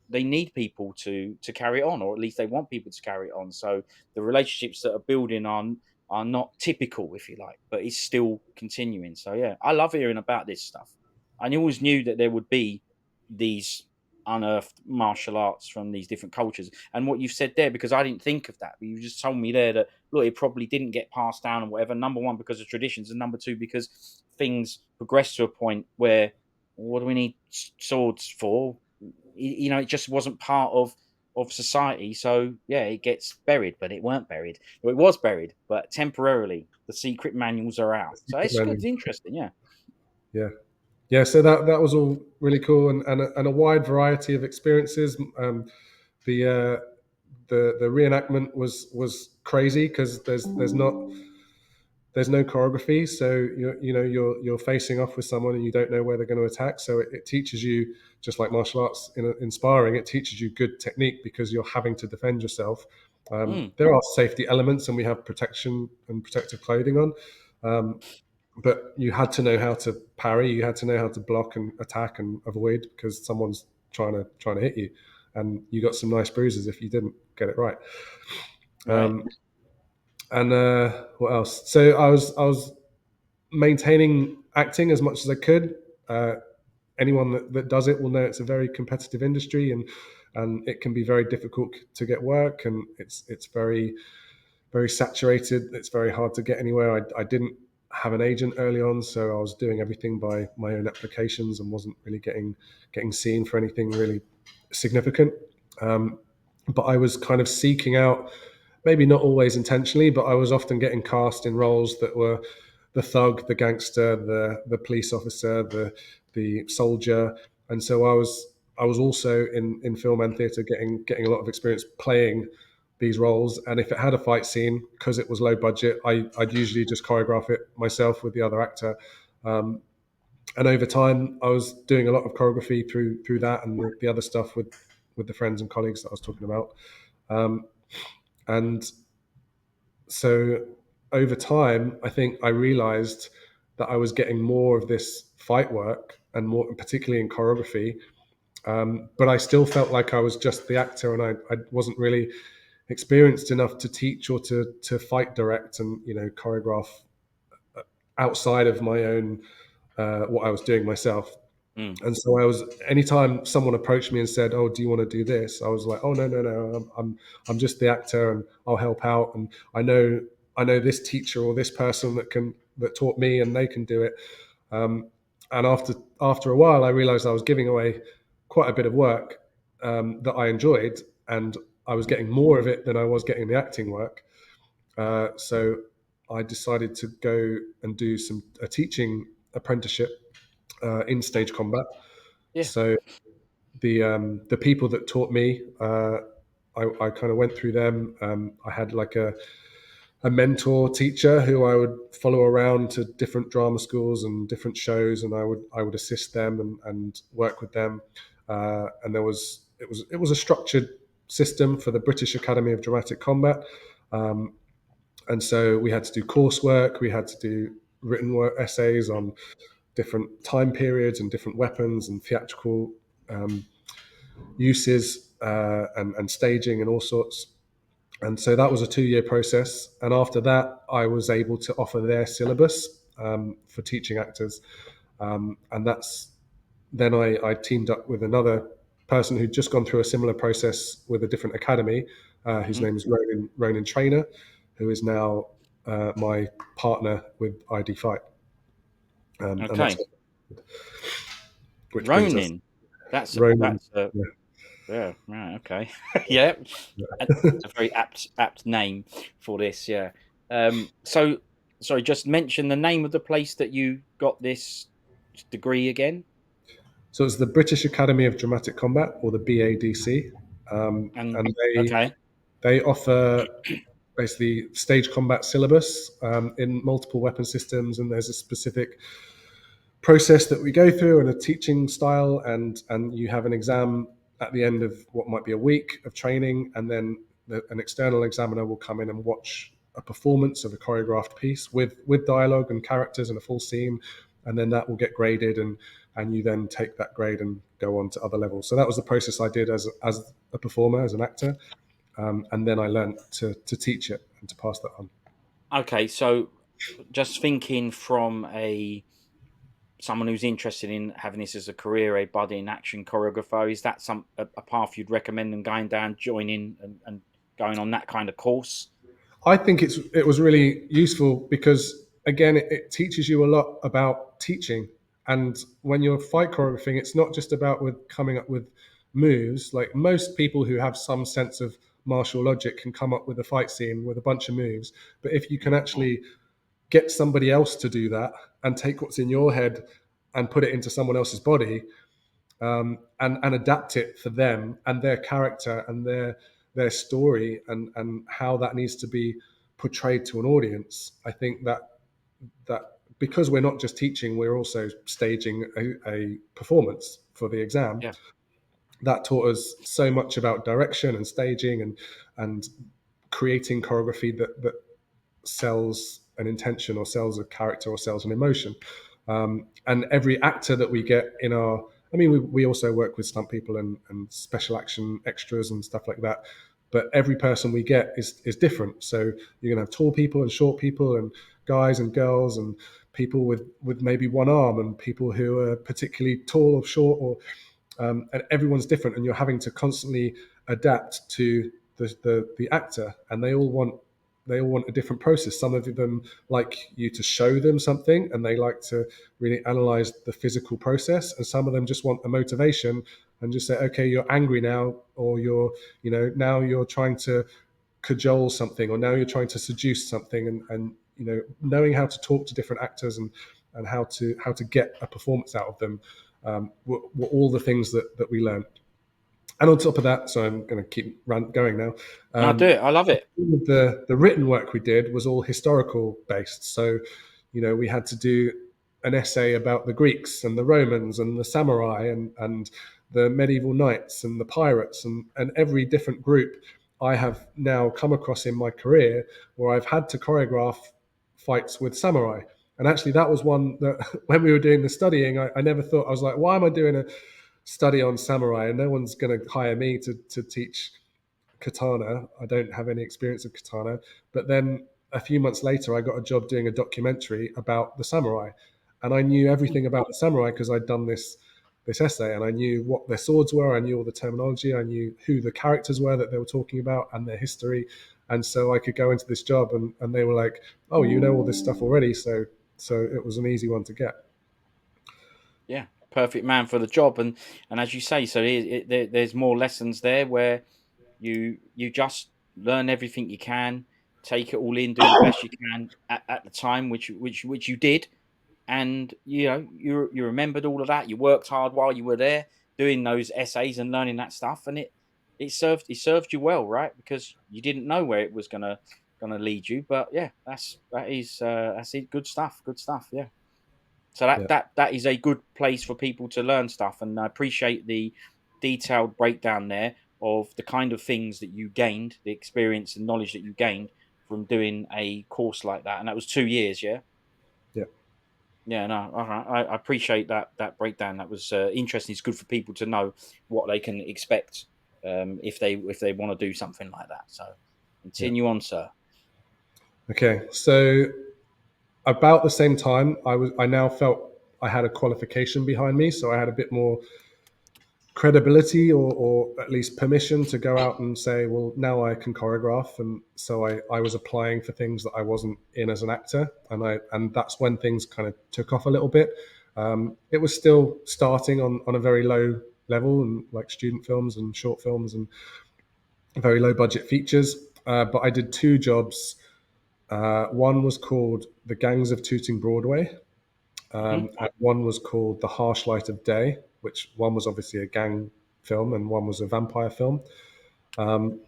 they need people to carry it on, or at least they want people to carry it on. So the relationships that are building are not typical, if you like, but it's still continuing. So yeah, I love hearing about this stuff. I always knew that there would be these unearthed martial arts from these different cultures. And what you've said there, because I didn't think of that, but you just told me there that look, it probably didn't get passed down and whatever. Number one, because of traditions, and number two, because things progress to a point where what do we need swords for? It just wasn't part of society. So yeah, it gets buried, but it weren't buried. Well, it was buried, but temporarily. The secret manuals are out, so it's good, it's interesting. Yeah. Yeah. Yeah, so that was all really cool, and a wide variety of experiences. The uh, the reenactment was crazy because there's no choreography, so you're facing off with someone and you don't know where they're going to attack. So it teaches you, just like martial arts in sparring, it teaches you good technique because you're having to defend yourself. Mm. There are safety elements, and we have protection and protective clothing on. But you had to know how to parry, you had to know how to block and attack and avoid because someone's trying to hit you, and you got some nice bruises if you didn't get it right. Right. And what else? So I was maintaining acting as much as I could. Uh, Anyone that does it will know it's a very competitive industry, and it can be very difficult to get work, and it's very saturated. It's very hard to get anywhere. I didn't have an agent early on, so I was doing everything by my own applications and wasn't really getting seen for anything really significant. Um, but I was kind of seeking out, maybe not always intentionally, but I was often getting cast in roles that were the thug, the gangster, the police officer, the soldier, and so I was also in film and theatre getting a lot of experience playing these roles. And if it had a fight scene, because it was low budget, I'd usually just choreograph it myself with the other actor. Um, and over time, I was doing a lot of choreography through that and the other stuff with the friends and colleagues that I was talking about. Um, and so over time, I think I realized that I was getting more of this fight work and more, particularly in choreography. But I still felt like I was just the actor, and I wasn't really experienced enough to teach or to fight direct and choreograph outside of my own what I was doing myself. Mm. And so I was, anytime someone approached me and said, "Oh, do you want to do this?" I was like, "Oh, no, no, no, I'm just the actor, and I'll help out. And I know this teacher or this person that taught me, and they can do it." Um, and after a while, I realized I was giving away quite a bit of work that I enjoyed, and I was getting more of it than I was getting the acting work. So I decided to go and do a teaching apprenticeship in stage combat. Yeah. So the people that taught me, I kind of went through them. I had like a mentor teacher who I would follow around to different drama schools and different shows, and I would assist them and work with them. And it was a structured system for the British Academy of Dramatic Combat. Um, and so we had to do coursework, we had to do written work essays on different time periods and different weapons and theatrical um, uses and staging and all sorts. And so that was a 2-year process. And after that, I was able to offer their syllabus for teaching actors. And that's then I teamed up with another person who'd just gone through a similar process with a different academy, whose Hmm. name is Ronan Trainer, who is now my partner with ID Fight. And that's Okay, which brings us Ronin. That's Ronan. that's a Yeah. yeah, right, okay. Yeah, a very apt name for this. Yeah. So sorry, just mention the name of the place that you got this degree again, So it's the British Academy of Dramatic Combat, or the BADC, and and okay, they offer basically stage combat syllabus in multiple weapon systems, and there's a specific process that we go through and a teaching style, and you have an exam at the end of what might be a week of training, and then an external examiner will come in and watch a performance of a choreographed piece with dialogue and characters and a full scene, and then that will get graded, and you then take that grade and go on to other levels. So that was the process I did as a performer, as an actor, and then I learned to teach it and to pass that on. okay. So just thinking from a someone who's interested in having this as a career, a budding action choreographer, is that a path you'd recommend them going down, joining, and going on that kind of course? I think it was really useful because again, it teaches you a lot about teaching. And when you're fight choreographing, it's not just about with coming up with moves. Like most people who have some sense of martial logic can come up with a fight scene with a bunch of moves. But if you can actually get somebody else to do that and take what's in your head and put it into someone else's body, and adapt it for them and their character and their story, and how that needs to be portrayed to an audience. I think that because we're not just teaching, we're also staging a performance for the exam. Yeah, That taught us so much about direction and staging and creating choreography that sells an intention or sells a character or sells an emotion. And every actor that we get in our, I mean, we also work with stunt people and special action extras and stuff like that. But every person we get is different. So you're going to have tall people and short people and guys and girls and people with maybe one arm and people who are particularly tall or short, or and everyone's different, and you're having to constantly adapt to the actor, and they all want a different process. Some of them like you to show them something, and they like to really analyze the physical process, and some of them just want a motivation and just say, okay, you're angry now, or now you're trying to cajole something, or now you're trying to seduce something, and knowing how to talk to different actors and how to get a performance out of them, were all the things that we learned. And on top of that, so I'm going to keep going now. no, do Um, it. I love it. the written work we did was all historical based. So, we had to do an essay about the Greeks and the Romans and the samurai and the medieval knights and the pirates, and every different group I have now come across in my career where I've had to choreograph fights with samurai. And actually, that was one that when we were doing the studying, I never thought, I was like, why am I doing a study on samurai? And no one's going to hire me to teach katana. I don't have any experience of katana. But then a few months later, I got a job doing a documentary about the samurai, and I knew everything about the samurai because I'd done this essay, and I knew what their swords were. I knew all the terminology. I knew who the characters were that they were talking about and their history. And so I could go into this job, and they were like, "Oh, you know all this stuff already." So it was an easy one to get. Yeah, perfect man for the job, and as you say, so there's more lessons there where you just learn everything you can, take it all in, do the best you can at the time, which you did, and you remembered all of that. You worked hard while you were there doing those essays and learning that stuff, and it served you well, right? Because you didn't know where it was gonna lead you, but yeah, that's it. Good stuff. Good stuff. Yeah. So that Yeah, that that is a good place for people to learn stuff, and I appreciate the detailed breakdown there of the kind of things that you gained, the experience and knowledge that you gained from doing a course like that. And that was 2 years, yeah. yeah. Yeah, no, all right. I appreciate that breakdown. That was interesting. It's good for people to know what they can expect if they want to do something like that. So Yeah. continue on, sir. Okay. So about the same time, I now felt I had a qualification behind me, so I had a bit more credibility, or at least permission to go out and say, well, now I can choreograph. And so I was applying for things that I wasn't in as an actor, and that's when things kind of took off a little bit. It was still starting on a very low level, and like student films and short films and very low budget features. But I did two jobs. One was called The Gangs of Tooting Broadway, Hmm. and one was called The Harsh Light of Day, which one was obviously a gang film and one was a vampire film. And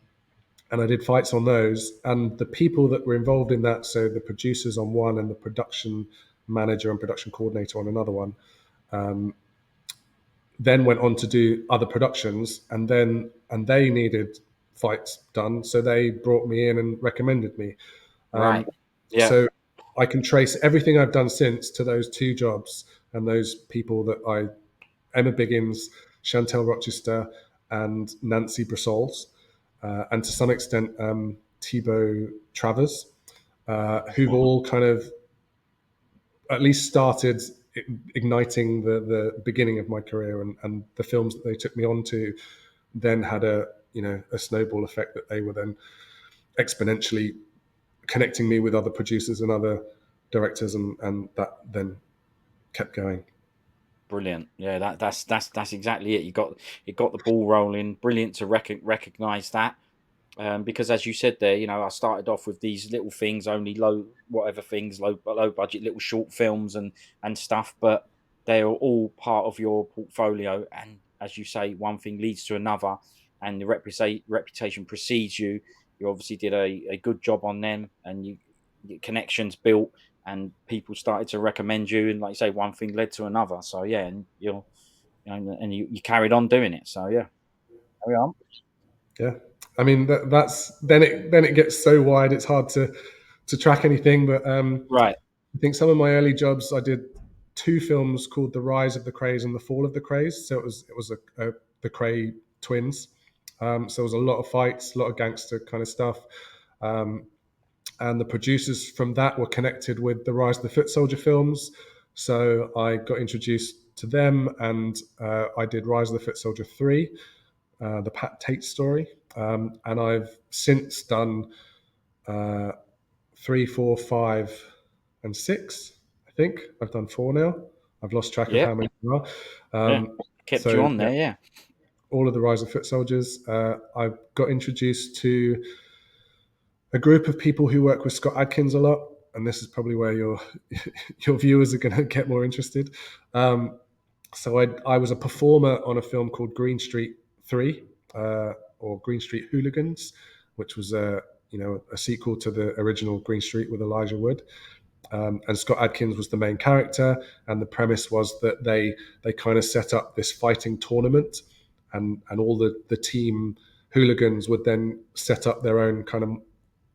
I did fights on those. And the people that were involved in that, so the producers on one and the production manager and production coordinator on another one, then went on to do other productions, and they needed fights done, so they brought me in and recommended me. Right. Yeah. So I can trace everything I've done since to those two jobs and those people that I Emma Biggins, Chantel Rochester, and Nancy Brassols, and to some extent Thibaut Travers, who've all kind of at least started igniting the beginning of my career, and the films that they took me on to then had a snowball effect that they were then exponentially connecting me with other producers and other directors, and that then kept going. Brilliant. Yeah, that's exactly it. You got the ball rolling. Brilliant to recognize that. Because as you said there, you know, I started off with these little things, only whatever things, low budget little short films and stuff, but they are all part of your portfolio. And as you say, one thing leads to another, and the reputation precedes you. You obviously did a good job on them, and your connections built, and people started to recommend you, and like you say, one thing led to another. So yeah, and you carried on doing it. So yeah, carry on. Yeah, I mean that's then it gets so wide it's hard to track anything. But Right. I think some of my early jobs, I did two films called The Rise of the Krays and The Fall of the Krays. So it was the Kray twins. So there was a lot of fights, a lot of gangster kind of stuff. Um, and the producers from that were connected with the Rise of the Foot Soldier films. So I got introduced to them, and I did Rise of the Foot Soldier 3, the Pat Tate story. And I've since done uh, 3, 4, 5, and 6. I think I've done 4 now. I've lost track of Yeah. how many there are. Yeah. Kept you So on yeah, there. Yeah. all of the Rise of Foot Soldiers. I got introduced to a group of people who work with Scott Adkins a lot, and this is probably where your your viewers are going to get more interested. Um, so I was a performer on a film called Green Street 3, or Green Street Hooligans, which was a sequel to the original Green Street with Elijah Wood. And Scott Adkins was the main character, and the premise was that they kind of set up this fighting tournament, and all the team hooligans would then set up their own kind of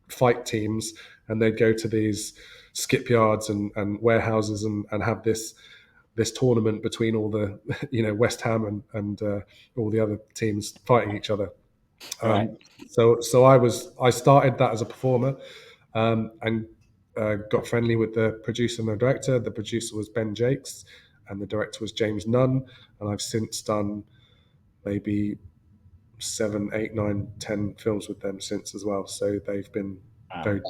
fight teams, and they'd go to these skipyards and warehouses, and have this tournament between all the West Ham and all the other teams fighting each other. Right. So I started that as a performer, and got friendly with the producer and the director. The producer was Ben Jakes, and the director was James Nunn. And I've since done maybe 7, 8, 9, 10 films with them since as well. So they've been Wow. very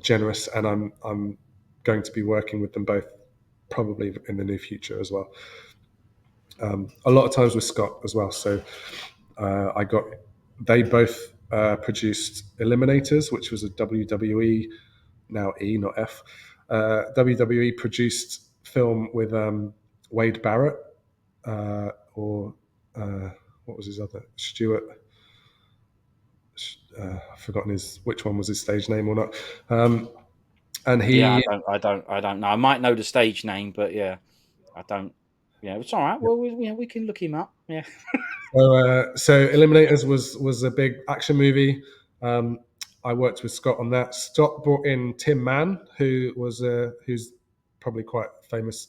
generous, and I'm going to be working with them both probably in the near future as well. A lot of times with Scott as well. So I got they both produced Eliminators, which was a WWE, now E, not F, WWE produced film with Wade Barrett, or what was his other, Stuart. I've forgotten which one was his stage name or not. And Yeah, he I don't know. I might know the stage name, but yeah, I don't. Yeah, it's all right. Well, we can look him up. Yeah. so Eliminators was a big action movie. Um, I worked with Scott on that. Scott brought in Tim Mann, who's probably quite famous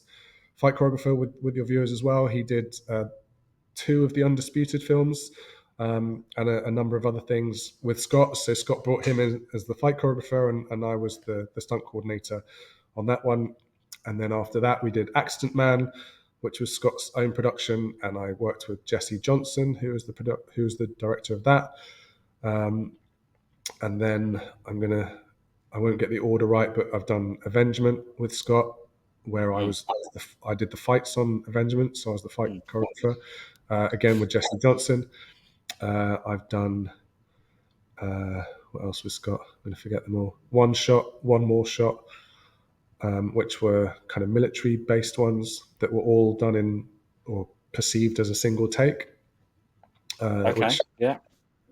fight choreographer with your viewers as well. He did two of the Undisputed films, and a number of other things with Scott. So Scott brought him in as the fight choreographer, and I was the stunt coordinator on that one. And then after that, we did Accident Man, which was Scott's own production, and I worked with Jesse Johnson, who was the director of that. Um, and then I won't get the order right, but I've done Avengement with Scott, where Mm, I did the fights on Avengement, so I was the fight mm. choreographer. Again with Jesse Johnson. I've done what else with Scott? I'm going to forget them all. One Shot, One More Shot, which were kind of military based ones that were all done in or perceived as a single take, Okay. which Yeah.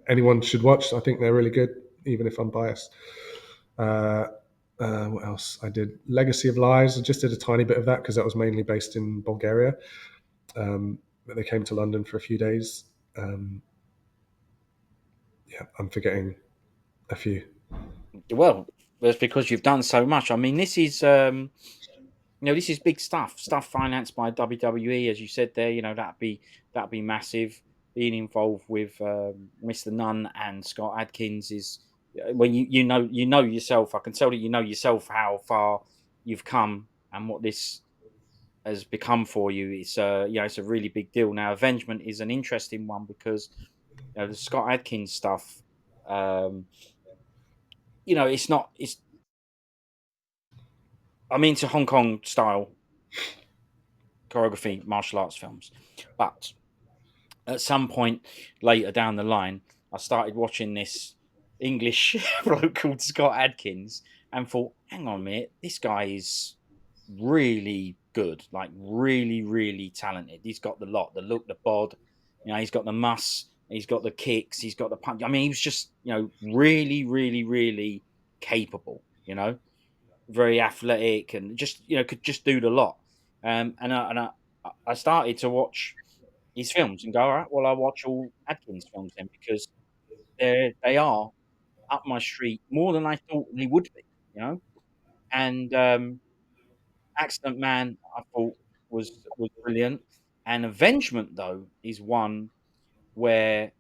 anyone should watch. I think they're really good, even if I'm biased. Uh, what else? I did Legacy of Lies. I just did a tiny bit of that because that was mainly based in Bulgaria. But they came to London for a few days. Um, yeah, I'm forgetting a few. Well, that's because you've done so much. I mean, this is this is big stuff. Stuff financed by WWE, as you said there. That'd be massive. Being involved with Mr. Nunn and Scott Adkins is when you know yourself. I can tell that you know yourself how far you've come and what this has become for you. It's it's a really big deal. Now, Avengement is an interesting one because the Scott Adkins stuff. Um, it's not. It's I'm into Hong Kong style choreography martial arts films, but at some point later down the line, I started watching this English bloke called Scott Adkins and thought, hang on a minute, this guy is really good, like really, really talented. He's got the lot, the look, the bod, he's got the muss, he's got the kicks, he's got the punch. I mean, he was just, really, really, really capable, very athletic and just, could just do the lot. I started to watch his films and go, all right, well, I'll watch all Adkins films then because they are up my street more than I thought they would be, you know. And Accident Man, I thought was brilliant, and Avengement though is one where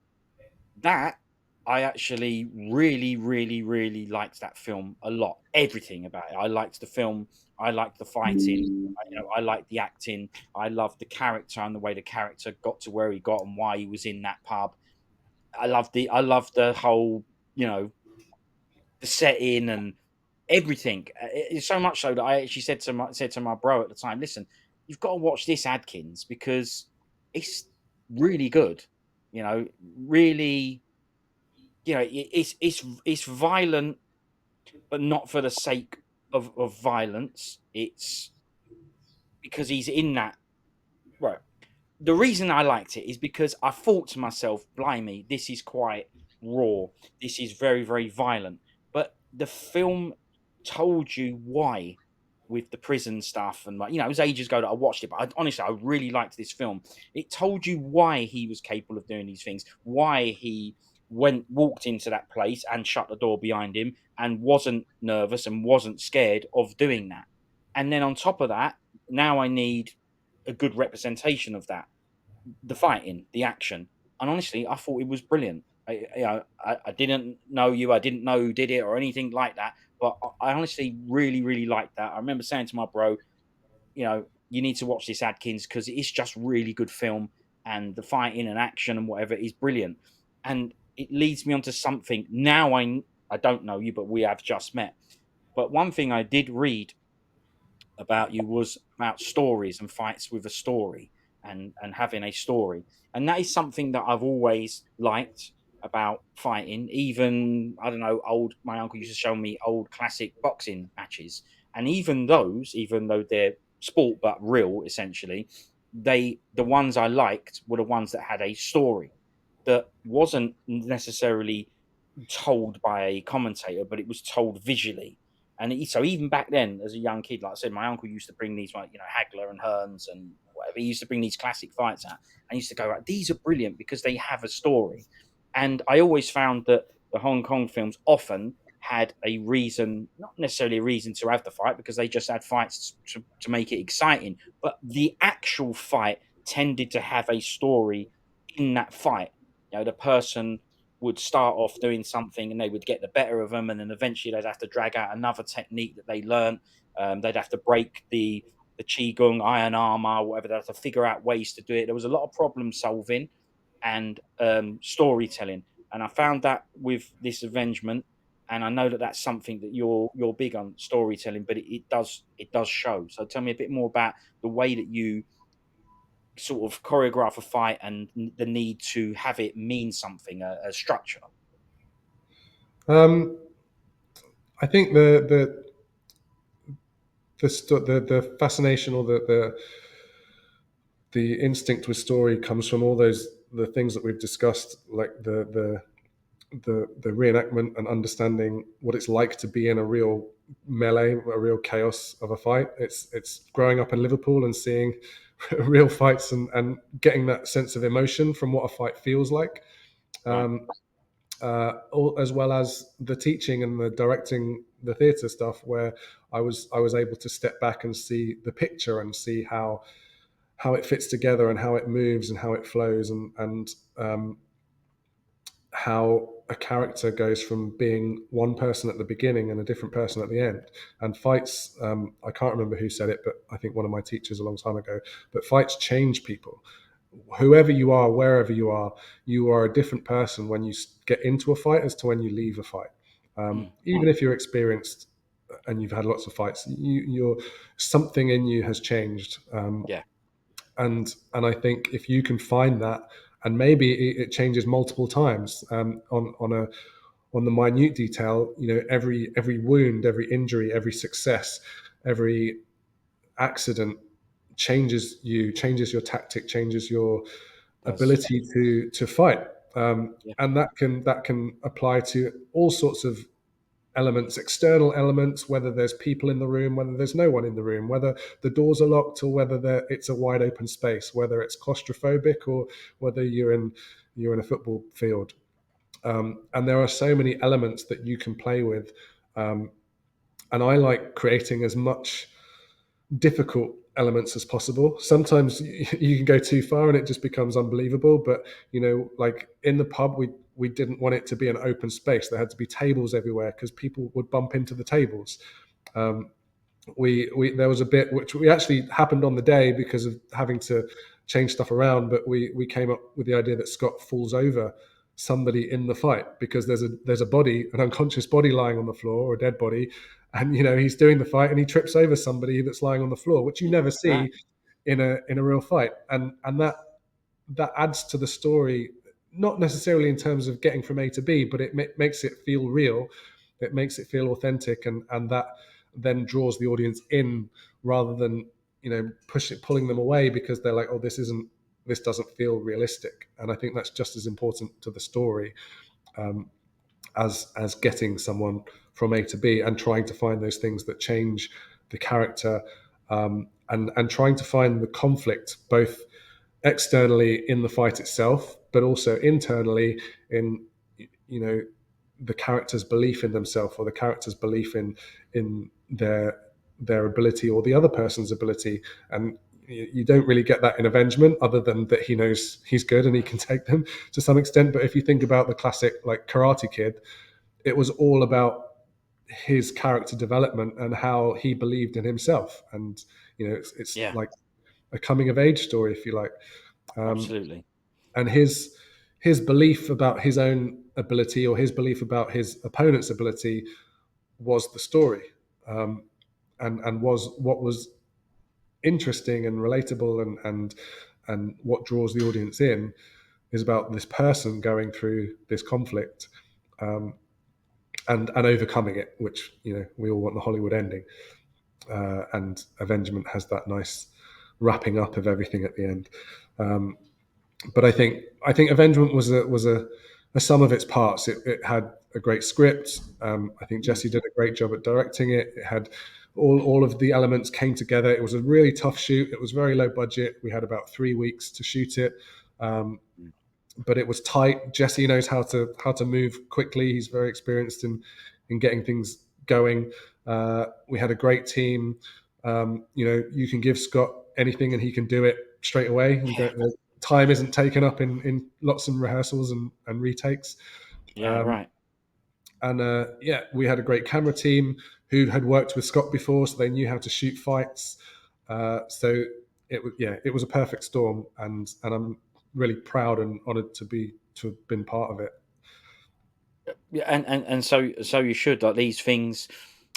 that I actually really, really, really liked that film a lot. Everything about it, I liked the film. I liked the fighting. I liked the acting. I loved the character and the way the character got to where he got and why he was in that pub. I loved the whole, you know, the setting and everything. It's so much so that I actually said to my bro at the time, "Listen, you've got to watch this Adkins because it's really good. Really, it's violent, but not for the sake of violence. It's because he's in that right. The reason I liked it is because I thought to myself, blimey, this is quite raw. This is very, very violent. But the film told you why with the prison stuff. And, like, it was ages ago that I watched it. But honestly, I really liked this film. It told you why he was capable of doing these things, why he walked into that place and shut the door behind him and wasn't nervous and wasn't scared of doing that. And then on top of that, now I need a good representation of that, the fighting, the action, and honestly, I thought it was brilliant. I didn't know you, I didn't know who did it or anything like that, but I honestly really, really liked that. I remember saying to my bro, you need to watch this Adkins because it's just really good film, and the fighting and action and whatever is brilliant. And it leads me on to something. Now I don't know you, but we have just met. But one thing I did read about you was about stories and fights with a story and having a story. And that is something that I've always liked about fighting. Even I don't know, old my uncle used to show me old classic boxing matches. And even those, even though they're sport but real essentially, the ones I liked were the ones that had a story that wasn't necessarily told by a commentator, but it was told visually. And so even back then, as a young kid, like I said, my uncle used to bring these, like, Hagler and Hearns and whatever. He used to bring these classic fights out, and he used to go, right, these are brilliant because they have a story. And I always found that the Hong Kong films often had a reason, not necessarily a reason to have the fight, because they just had fights to make it exciting, but the actual fight tended to have a story in that fight. You know, the person would start off doing something and they would get the better of them, and then eventually they'd have to drag out another technique that they learned. They'd have to break the qigong, iron armor, whatever. They had to figure out ways to do it. There was a lot of problem solving and storytelling, and I found that with this Avengement. And I know that that's something that you're big on, storytelling, but it does show. So tell me a bit more about the way that you sort of choreograph a fight and the need to have it mean something, a structure. Um, I think the fascination or the instinct with story comes from all those the things that we've discussed, like the reenactment and understanding what it's like to be in a real melee, a real chaos of a fight. It's growing up in Liverpool and seeing real fights and getting that sense of emotion from what a fight feels like. Right. Um, as well as the teaching and the directing the theatre stuff, where I was able to step back and see the picture and see how it fits together and how it moves and how it flows and how a character goes from being one person at the beginning and a different person at the end. And fights, I can't remember who said it, but I think one of my teachers a long time ago, but fights change people. Whoever you are, wherever you are a different person when you get into a fight as to when you leave a fight. Mm. Even if you're experienced and you've had lots of fights, you're something in you has changed. Yeah. And I think if you can find that, and maybe it changes multiple times on the minute detail, every wound, every injury, every success, every accident changes your tactic, changes your Does. ability to fight. Yeah. And that can apply to all sorts of elements, external elements, whether there's people in the room, whether there's no one in the room, whether the doors are locked or whether it's a wide open space, whether it's claustrophobic or whether you're in a football field. And there are so many elements that you can play with. And I like creating as much difficult elements as possible. Sometimes you can go too far and it just becomes unbelievable. But like in the pub, we didn't want it to be an open space. There had to be tables everywhere because people would bump into the tables. Um, we there was a bit which we actually happened on the day because of having to change stuff around, but we came up with the idea that Scott falls over somebody in the fight because there's a body, an unconscious body lying on the floor, or a dead body, and he's doing the fight and he trips over somebody that's lying on the floor, which you never Right. see in a real fight, and that adds to the story, not necessarily in terms of getting from A to B, but it makes it feel real. It makes it feel authentic, and that then draws the audience in rather than pulling them away because they're like, oh, this doesn't feel realistic. And I think that's just as important to the story, um, as getting someone from A to B and trying to find those things that change the character, and trying to find the conflict both externally in the fight itself, but also internally in you know the character's belief in themselves or the character's belief in their ability or the other person's ability. And you don't really get that in Avengement, other than that he knows he's good and he can take them to some extent. But if you think about the classic like Karate Kid, it was all about his character development and how he believed in himself. And it's Yeah. like a coming of age story, if you like. um, Absolutely. and his belief about his own ability or his belief about his opponent's ability was the story, um, and was what was interesting and relatable, and what draws the audience in is about this person going through this conflict, um, and overcoming it, which we all want the Hollywood ending, and Avengement has that nice wrapping up of everything at the end. Um, but I think Avengement was a sum of its parts. It had a great script. I think Mm. Jesse did a great job at directing it. It had all of the elements came together. It was a really tough shoot. It was very low budget. We had about 3 weeks to shoot it, um, but it was tight. Jesse knows how to move quickly. He's very experienced in getting things going. We had a great team. You can give Scott anything and he can do it straight away. Yeah, The time isn't taken up in lots of rehearsals and retakes. yeah, Um, right. and yeah, we had a great camera team who had worked with Scott before, so they knew how to shoot fights. So it was a perfect storm, and I'm really proud and honoured to have been part of it. Yeah, and so you should, like, these things.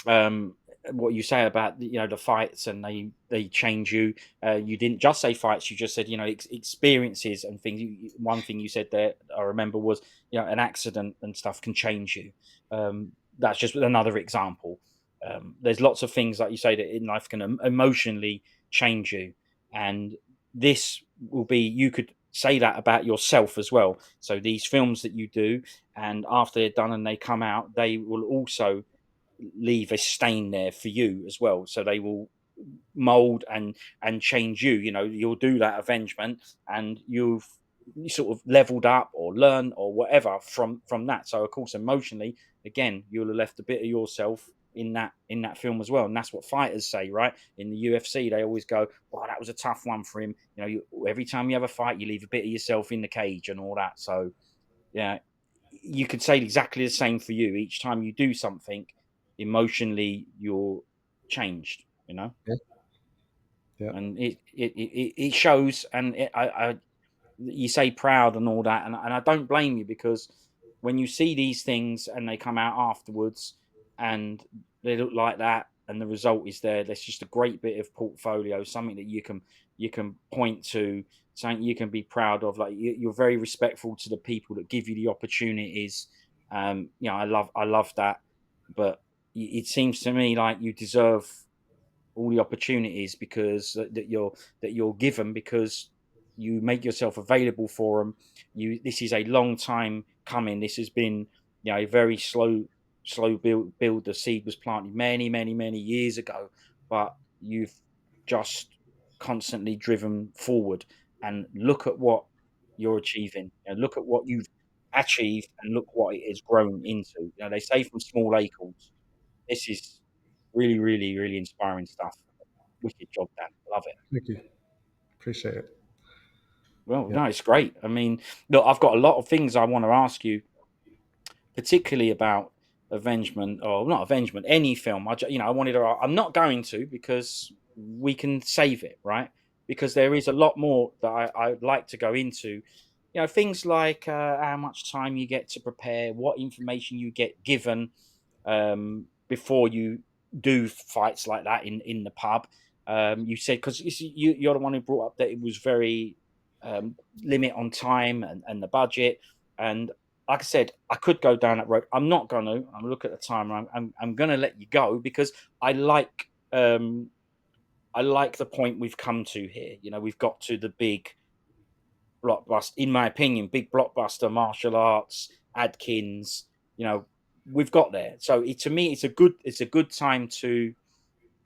Um, what you say about the fights, and they change you. You didn't just say fights; you just said experiences and things. One thing you said there I remember was an accident and stuff can change you. That's just another example. There's lots of things like you say that in life can emotionally change you, and this will be you could say that about yourself as well. So these films that you do, and after they're done and they come out, they will also leave a stain there for you as well. So they will mold and change you. You'll do that avengement, and you've sort of leveled up or learned or whatever from that. So of course, emotionally, again, you'll have left a bit of yourself in that film as well. And that's what fighters say, right? In the UFC, they always go, "Oh, that was a tough one for him." Every time you have a fight, you leave a bit of yourself in the cage and all that. So yeah, you could say exactly the same for you. Each time you do something, emotionally, you're changed. Yeah, yeah. And it shows. And you say proud and all that, and I don't blame you, because when you see these things and they come out afterwards and they look like that and the result is there, that's just a great bit of portfolio, something that you can point to, something you can be proud of. Like, you're very respectful to the people that give you the opportunities. I love that. But it seems to me like you deserve all the opportunities, because that you're given, because you make yourself available for them. This is a long time coming. This has been a very slow build. The seed was planted many, many, many years ago, but you've just constantly driven forward. And look at what you're achieving. Look at what you've achieved, and look what it has grown into. They say from small acorns. This is really, really, really inspiring stuff. Wicked job, Dan. Love it. Thank you. Appreciate it. Well, Yeah. no, it's great. I mean, look, I've got a lot of things I want to ask you, particularly about Avengement, or not Avengement, any film. I wanted to. I'm not going to, because we can save it, right? Because there is a lot more that I'd like to go into. Things like how much time you get to prepare, what information you get given, before you do fights like that in the pub. You said, because you're the one who brought up that it was very limit on time and the budget. And like I said, I could go down that road. I'm not going to. I'm look at the time. And I'm going to let you go, because I like um, I like the point we've come to here. We've got to the big blockbuster, in my opinion, big blockbuster martial arts. Adkins, you know, we've got there. So to me, it's a good time to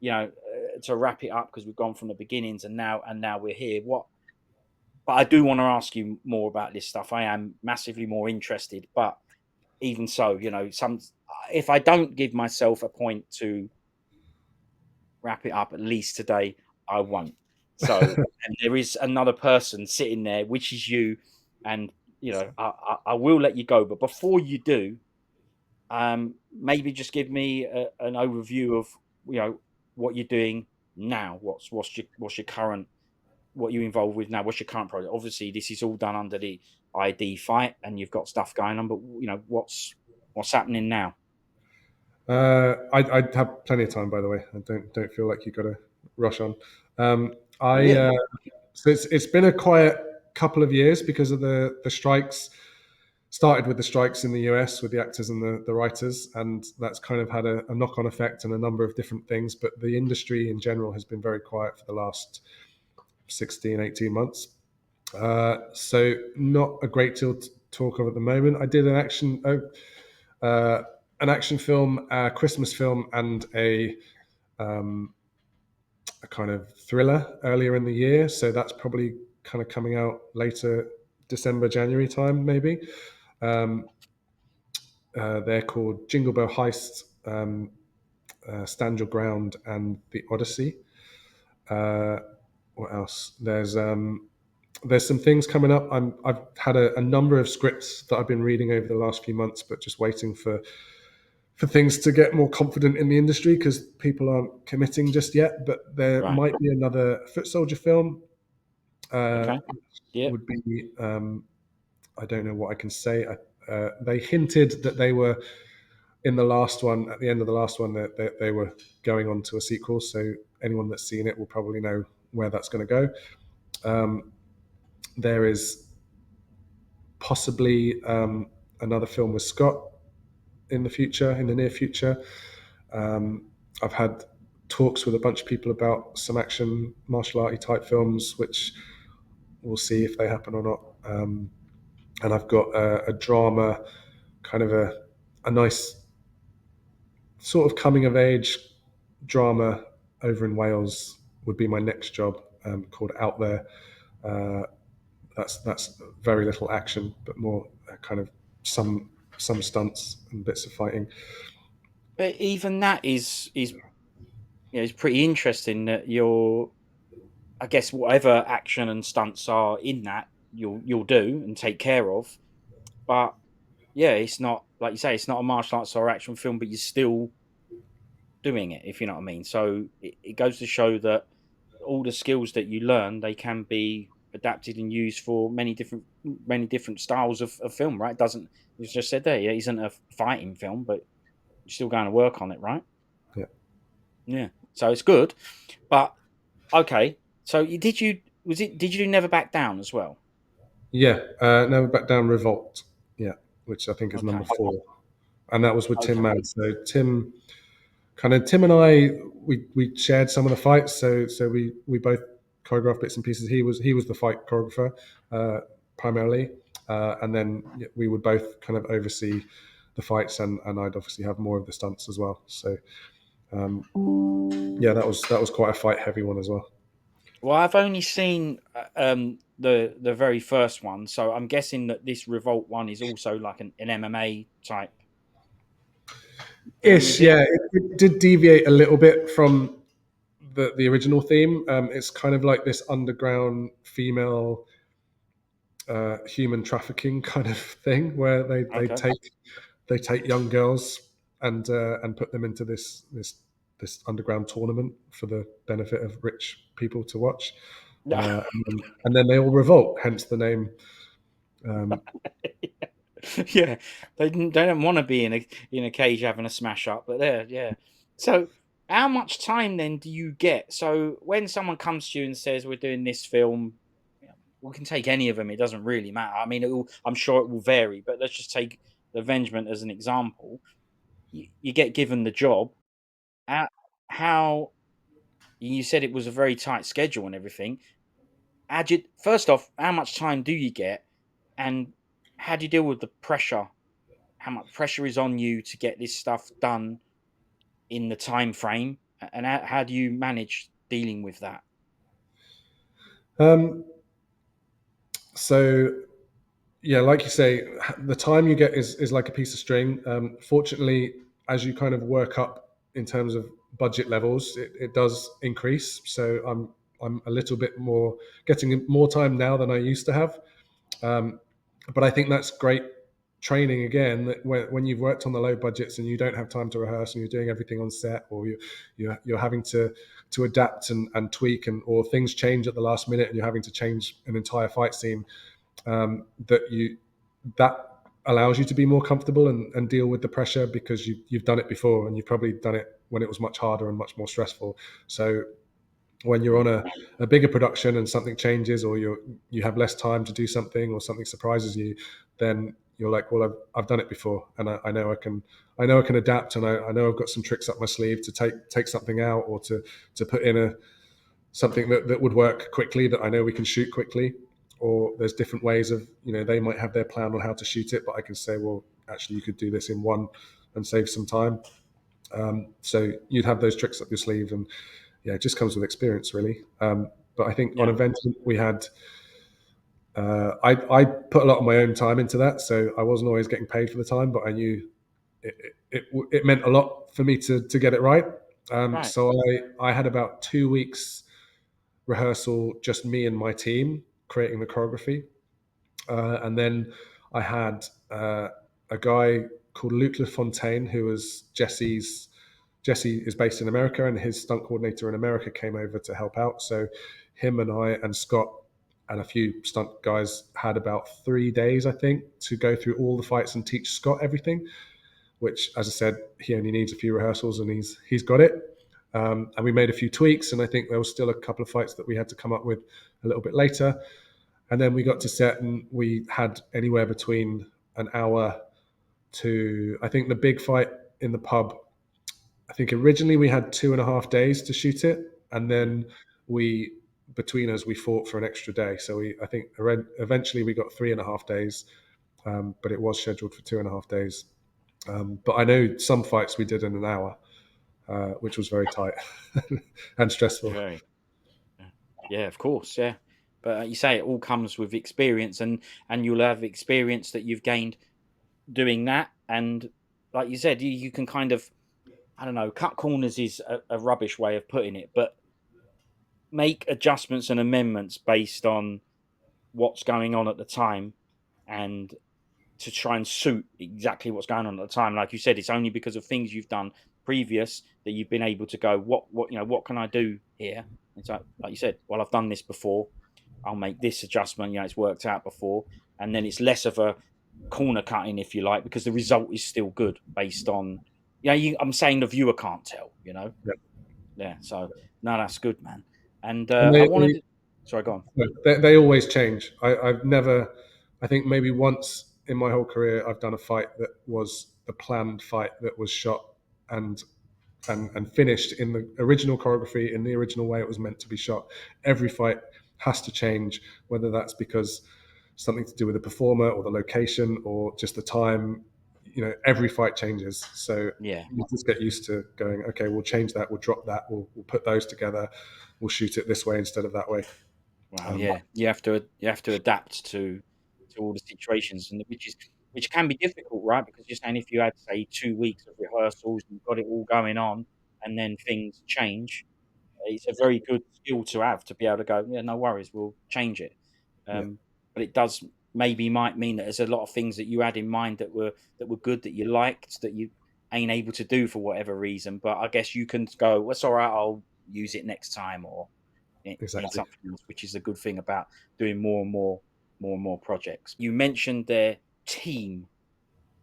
wrap it up, because we've gone from the beginnings, and now we're here. But I do want to ask you more about this stuff. I am massively more interested. But even so, some if I don't give myself a point to wrap it up, at least today, I won't. So, and there is another person sitting there, which is you, and I will let you go. But before you do, maybe just give me an overview of what you're doing now. What's your current, what you involved with now? What's your current project? Obviously, this is all done under the ID fight, and you've got stuff going on. But what's happening now? I have plenty of time, by the way. I don't feel like you've got to rush on. I Yeah, So it's been a quiet couple of years because of the strikes. Started with the strikes in the US with the actors and the writers, and that's kind of had a knock on effect and a number of different things. But the industry in general has been very quiet for the last 16, 18 months. So not a great deal to talk of at the moment. I did uh, an action film, a Christmas film, and um, a kind of thriller earlier in the year. So that's probably kind of coming out later December, January time, maybe. Um, They're called Jingle Bell Heist, Stand Your Ground, and The Odyssey. Uh, what else? There's some things coming up. I've had a number of scripts that I've been reading over the last few months, but just waiting for things to get more confident in the industry because people aren't committing just yet. But there Right. might be another Foot Soldier film. Okay. Yep. Would be I don't know what I can say. They hinted that they were in the last one, at the end of the last one, that they were going on to a sequel. So anyone that's seen it will probably know where that's going to go. Um, there is possibly another film with Scott in the future, in the near future. Um, I've had talks with a bunch of people about some action martial arty type films, which we'll see if they happen or not. And I've got a drama, kind of a nice sort of coming of age drama over in Wales would be my next job, called Out There. Uh, that's very little action, but more kind of some some stunts and bits of fighting. But even that is is pretty interesting that you're. I guess whatever action and stunts are in that, you'll do and take care of. But yeah, it's not like you say, it's not a martial arts or action film, but you're still doing it, if you know what I mean. So it goes to show that all the skills that you learn, they can be adapted and used for many different styles of film, right? It doesn't you just said there, yeah, it isn't a fighting film, but you're still going to work on it, right? Yeah, Yeah. So it's good. But okay. So did you never back down as well? yeah. Never Back Down Revolt. Yeah, which I think is number Okay. 4, and that was with Tim Okay. Mann. So Tim and I, we shared some of the fights. So we both choreographed bits and pieces. He was the fight choreographer, primarily, and then we would both kind of oversee the fights, and I'd obviously have more of the stunts as well. So um, yeah, that was quite a fight heavy one as well. Well, I've only seen the very first one, so I'm guessing that this Revolt one is also like an MMA type thing, Ish, is it? yeah, it did deviate a little bit from the original theme. It's kind of like this underground female human trafficking kind of thing, where Okay. they take young girls and put them into this underground tournament for the benefit of rich people to watch, and then they all revolt. Hence the name. Um, Yeah, they don't want to be in a cage having a smash up, but there, yeah. So, how much time then do you get? So, when someone comes to you and says, "We're doing this film," yeah, we can take any of them. It doesn't really matter. I mean, I'm sure it will vary, but let's just take the Avengement as an example. You get given the job. How, how you said it was a very tight schedule and everything. First off, how much time do you get, and how do you deal with the pressure? How much pressure is on you to get this stuff done in the time frame, and how do you manage dealing with that? um, so yeah, like you say, the time you get is like a piece of string. Fortunately, as you kind of work up in terms of budget levels, it does increase. So I'm a little bit more getting more time now than I used to have. Um, but I think that's great training again. That when you've worked on the low budgets and you don't have time to rehearse and you're doing everything on set, or you're having to adapt and tweak, or things change at the last minute and you're having to change an entire fight scene, that allows you to be more comfortable and deal with the pressure because you've done it before and you've probably done it when it was much harder and much more stressful. So when you're on a bigger production and something changes, or you have less time to do something, or something surprises you, then you're like, well, I've done it before, and I know I can adapt, and I know I've got some tricks up my sleeve to take something out, or to put in something that would work quickly, that I know we can shoot quickly. Or there's different ways of, they might have their plan on how to shoot it, but I can say, well, actually, you could do this in one and save some time. So you'd have those tricks up your sleeve, and yeah, it just comes with experience, really. But I think on Yeah, Avengement we had, I put a lot of my own time into that, so I wasn't always getting paid for the time, but I knew it meant a lot for me to get it right. Right. So I had about 2 weeks rehearsal, just me and my team creating the choreography. And then I had a guy called Luc Lafontaine, who was Jesse's. Jesse is based in America, and his stunt coordinator in America came over to help out. So him and I and Scott and a few stunt guys had about 3 days, I think, to go through all the fights and teach Scott everything. Which, as I said, he only needs a few rehearsals, and he's got it. And we made a few tweaks, and I think there was still a couple of fights that we had to come up with a little bit later. And then we got to set, and we had anywhere between an hour to, I think the big fight in the pub, I think originally we had 2.5 days to shoot it. And then we, between us, we fought for an extra day. So I think eventually we got 3.5 days, but it was scheduled for 2.5 days. But I know some fights we did in an hour, which was very tight and stressful. Very. Yeah, yeah, of course, yeah. But you say it all comes with experience, and you'll have experience that you've gained doing that, and like you said, you can kind of, I don't know, cut corners is a rubbish way of putting it, but make adjustments and amendments based on what's going on at the time, and to try and suit exactly what's going on at the time. Like you said, it's only because of things you've done previous that you've been able to go, what can I do here? It's like you said, well, I've done this before. I'll make this adjustment. It's worked out before, and then it's less of a corner cutting, if you like, because the result is still good based on. I'm saying the viewer can't tell. Yeah. Yeah. So no, that's good, man. And And I wanted. Sorry, go on. they always change. I've never, I think maybe once in my whole career, I've done a fight that was the planned fight that was shot and and finished in the original choreography in the original way it was meant to be shot. Every fight has to change, whether that's because something to do with the performer or the location or just the time. Every fight changes. So Yeah. you just get used to going, okay, we'll change that, we'll drop that, we'll put those together, we'll shoot it this way instead of that way. Wow, Um, yeah, you have to adapt to all the situations, and which can be difficult, right? Because you're saying if you had, say, 2 weeks of rehearsals, you've got it all going on, and then things change, it's a very good skill to have to be able to go, yeah, no worries, we'll change it. yeah, Um, but it does maybe might mean that there's a lot of things that you had in mind that were good that you liked that you ain't able to do for whatever reason. But I guess you can go, well, it's all right, I'll use it next time, or in exactly. something else, which is a good thing about doing more and more projects. You mentioned their team,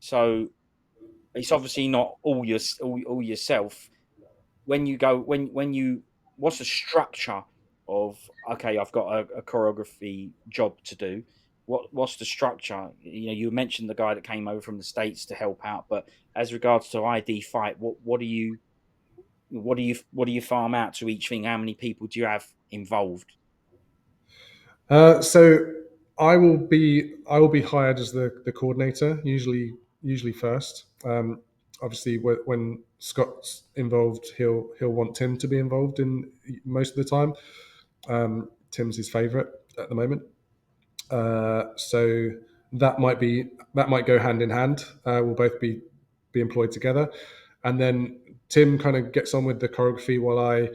so it's obviously not all yourself. When you go, when you, what's the structure of, okay, I've got a choreography job to do. What's the structure? You mentioned the guy that came over from the States to help out, but as regards to ID fight, what do you farm out to each thing? How many people do you have involved? So I will be hired as the coordinator, usually first. Obviously, when Scott's involved, he'll want Tim to be involved in most of the time. Tim's his favourite at the moment. So that might go hand in hand. We'll both be employed together, and then Tim kind of gets on with the choreography while I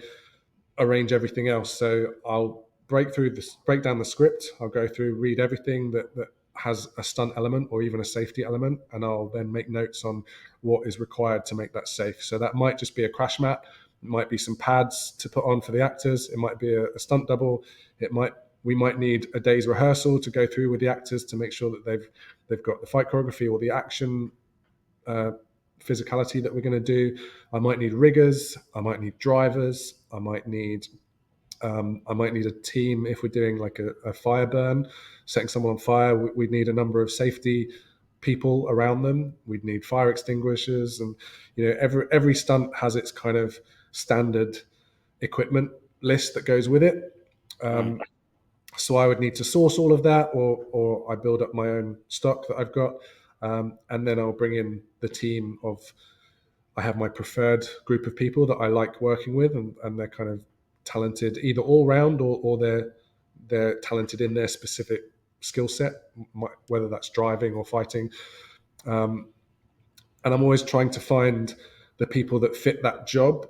arrange everything else. So I'll break down the script. I'll go through, read everything that has a stunt element or even a safety element, and I'll then make notes on what is required to make that safe. So that might just be a crash mat. It might be some pads to put on for the actors. It might be a stunt double. It might We might need a day's rehearsal to go through with the actors to make sure that they've got the fight choreography or the action uh, physicality that we're going to do. I might need riggers. I might need drivers. I might need a team if we're doing like a fire burn, setting someone on fire. We'd need a number of safety people around them. We'd need fire extinguishers, and every stunt has its kind of standard equipment list that goes with it. Right. So I would need to source all of that, or I build up my own stock that I've got, and then I'll bring in the team of. I have my preferred group of people that I like working with, and they're kind of talented either all round, or they're talented in their specific skill set, whether that's driving or fighting. Um, and I'm always trying to find the people that fit that job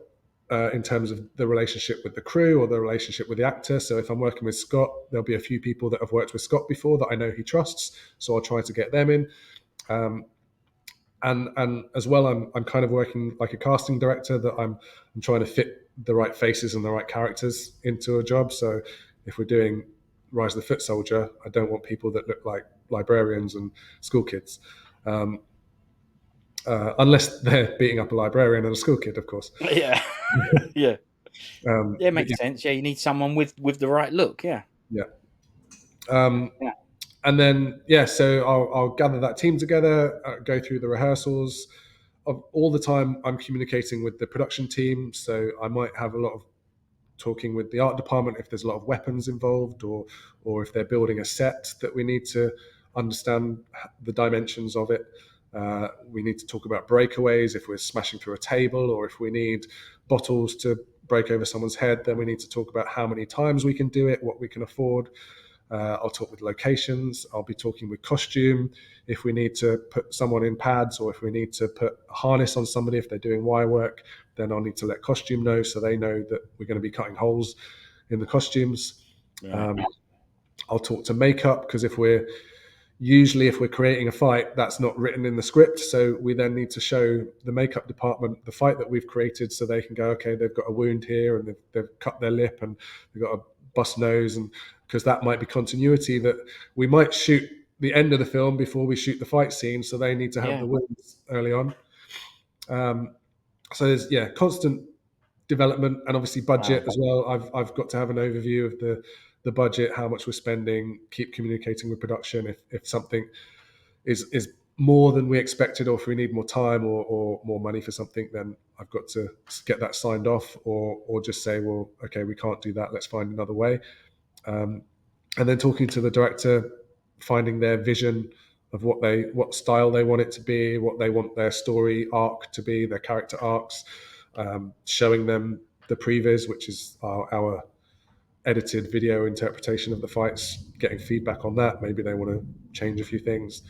in terms of the relationship with the crew or the relationship with the actor. So if I'm working with Scott, there'll be a few people that have worked with Scott before that I know he trusts, so I'll try to get them in. Um, and as well, I'm kind of working like a casting director, that I'm trying to fit the right faces and the right characters into a job. So if we're doing Rise of the Foot Soldier, I don't want people that look like librarians and school kids. Um, Unless they're beating up a librarian and a school kid, of course. Yeah. Yeah. Yeah, But makes sense. Yeah, you need someone with the right look. Yeah. yeah. Um, Yeah. and then yeah, so I'll gather that team together, go through the rehearsals. All the time, I'm communicating with the production team, so I might have a lot of talking with the art department if there's a lot of weapons involved, or if they're building a set that we need to understand the dimensions of it. We need to talk about breakaways if we're smashing through a table, or if we need bottles to break over someone's head, then we need to talk about how many times we can do it, what we can afford. I'll talk with locations. I'll be talking with costume. If we need to put someone in pads, or if we need to put a harness on somebody if they're doing wire work, then I'll need to let costume know, so they know that we're going to be cutting holes in the costumes. Right. Um, I'll talk to makeup, because if we're creating a fight, that's not written in the script, so we then need to show the makeup department the fight that we've created, so they can go, okay, they've got a wound here, and they've cut their lip, and they've got a bust nose, and because that might be continuity that we might shoot the end of the film before we shoot the fight scene, so they need to have Yeah. the wounds early on. So there's constant development, and obviously Wow. budget as well. I've got to have an overview of the budget, how much we're spending, keep communicating with production if something is more than we expected, or if we need more time or more money for something, then I've got to get that signed off, or just say, well, okay, we can't do that, let's find another way. Um, and then talking to the director, finding their vision of what style they want it to be, what they want their story arc to be, their character arcs, showing them the previs, which is our edited video interpretation of the fights, getting feedback on that. Maybe they want to change a few things.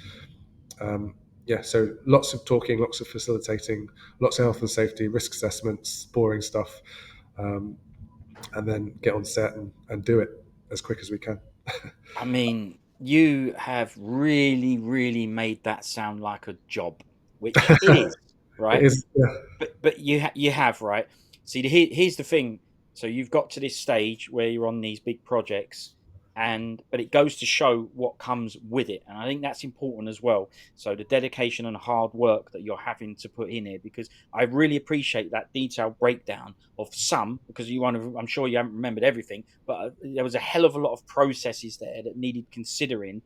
Yeah, so lots of talking, lots of facilitating, lots of health and safety, risk assessments, boring stuff, um, and then get on set and do it as quick as we can. I mean, you have really, really made that sound like a job, which it is, It right? is, yeah. But you have, right. See, here's the thing. So you've got to this stage where you're on these big projects, and but it goes to show what comes with it, and I think that's important as well. So the dedication and hard work that you're having to put in here, because I really appreciate that detailed breakdown of some, because I'm sure you haven't remembered everything, but there was a hell of a lot of processes there that needed considering,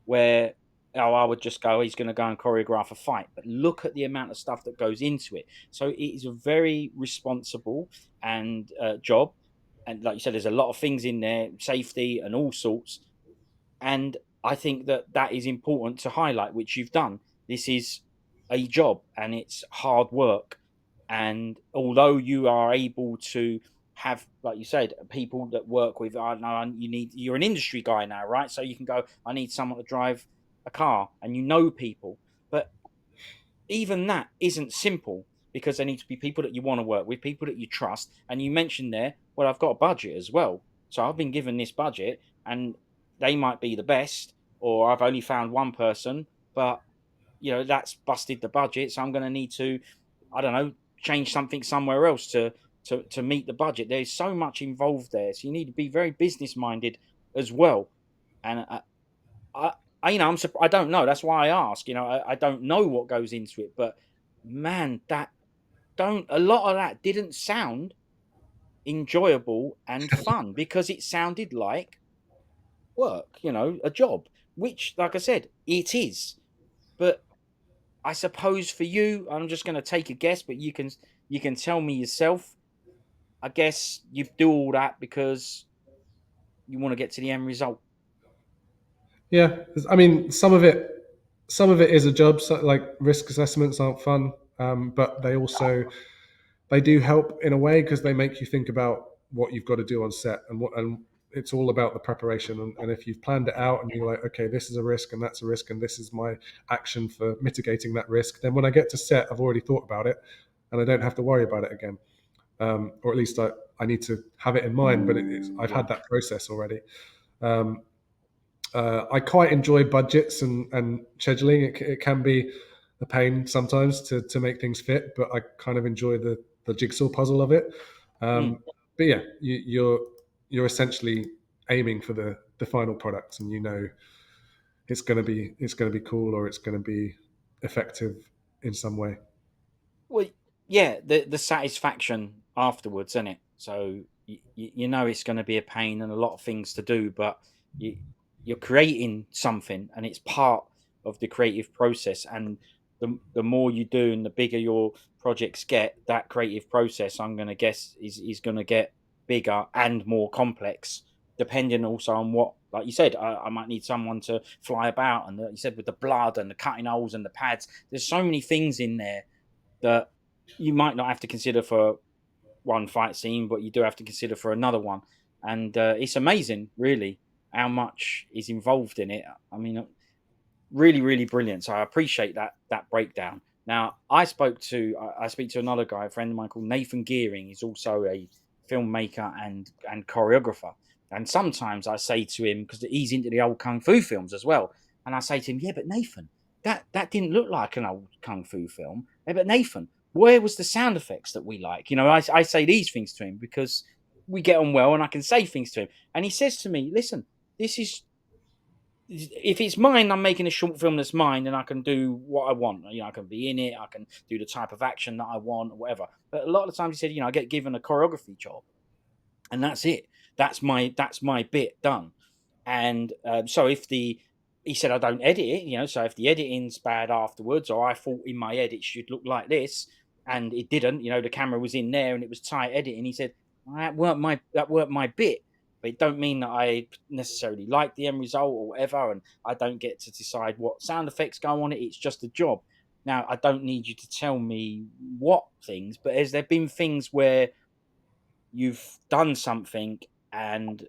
where I would just go, he's going to go and choreograph a fight. But look at the amount of stuff that goes into it. So it is a very responsible and job. And like you said, there's a lot of things in there, safety and all sorts. And I think that that is important to highlight, which you've done. This is a job and it's hard work. And although you are able to have, like you said, people that work with, I don't know, you're an industry guy now, right? So you can go, I need someone to drive a car, and you know people. But even that isn't simple, because there need to be people that you want to work with, people that you trust. And you mentioned there, well, I've got a budget as well. So I've been given this budget, and they might be the best, or I've only found one person, but that's busted the budget. So I'm going to need to, I don't know, change something somewhere else to meet the budget. There's so much involved there. So you need to be very business minded as well. And I, I don't know. That's why I ask. I don't know what goes into it, but man, that don't a lot of that didn't sound enjoyable and fun, because it sounded like work. A job, which, like I said, it is. But I suppose for you, I'm just going to take a guess, but you can tell me yourself. I guess you do all that because you want to get to the end result. Yeah, I mean, some of it is a job. So, like, risk assessments aren't fun, but they do help in a way, because they make you think about what you've got to do on set, and it's all about the preparation. And if you've planned it out and you're like, okay, this is a risk and that's a risk and this is my action for mitigating that risk, then when I get to set, I've already thought about it and I don't have to worry about it again. Or at least I need to have it in mind, but I've Yeah. had that process already. Um, I quite enjoy budgets and scheduling. It can be a pain sometimes to make things fit, but I kind of enjoy the jigsaw puzzle of it. Mm. But yeah, you're essentially aiming for the final product, and you know it's going to be cool or it's going to be effective in some way. Well, yeah, the satisfaction afterwards, isn't it? So you know it's going to be a pain and a lot of things to do, but you you're creating something, and it's part of the creative process. And the more you do, and the bigger your projects get, that creative process, I'm going to guess, is going to get bigger and more complex, depending also on what. Like you said, I might need someone to fly about, and you said with the blood and the cutting holes and the pads. There's so many things in there that you might not have to consider for one fight scene, but you do have to consider for another one. And it's amazing, really, how much is involved in it. I mean, really, really brilliant. So I appreciate that breakdown. Now, I speak to another guy, a friend of mine called Nathan Gearing. He's also a filmmaker and choreographer. And sometimes I say to him, because he's into the old kung fu films as well, and I say to him, "Yeah, but Nathan, that didn't look like an old kung fu film. Yeah, but Nathan, where was the sound effects that we like?" I say these things to him because we get on well, and I can say things to him. And he says to me, "Listen, this is if it's mine, I'm making a short film that's mine, and I can do what I want. I can be in it, I can do the type of action that I want, or whatever." But a lot of the times, he said, I get given a choreography job, and that's it. That's my bit done. And so if the he said I don't edit it, so if the editing's bad afterwards, or I thought in my head it should look like this, and it didn't, the camera was in there and it was tight editing. He said, "Well, that weren't my bit." But it don't mean that I necessarily like the end result or whatever, and I don't get to decide what sound effects go on it. It's just a job. Now I don't need you to tell me what things, but has there been things where you've done something and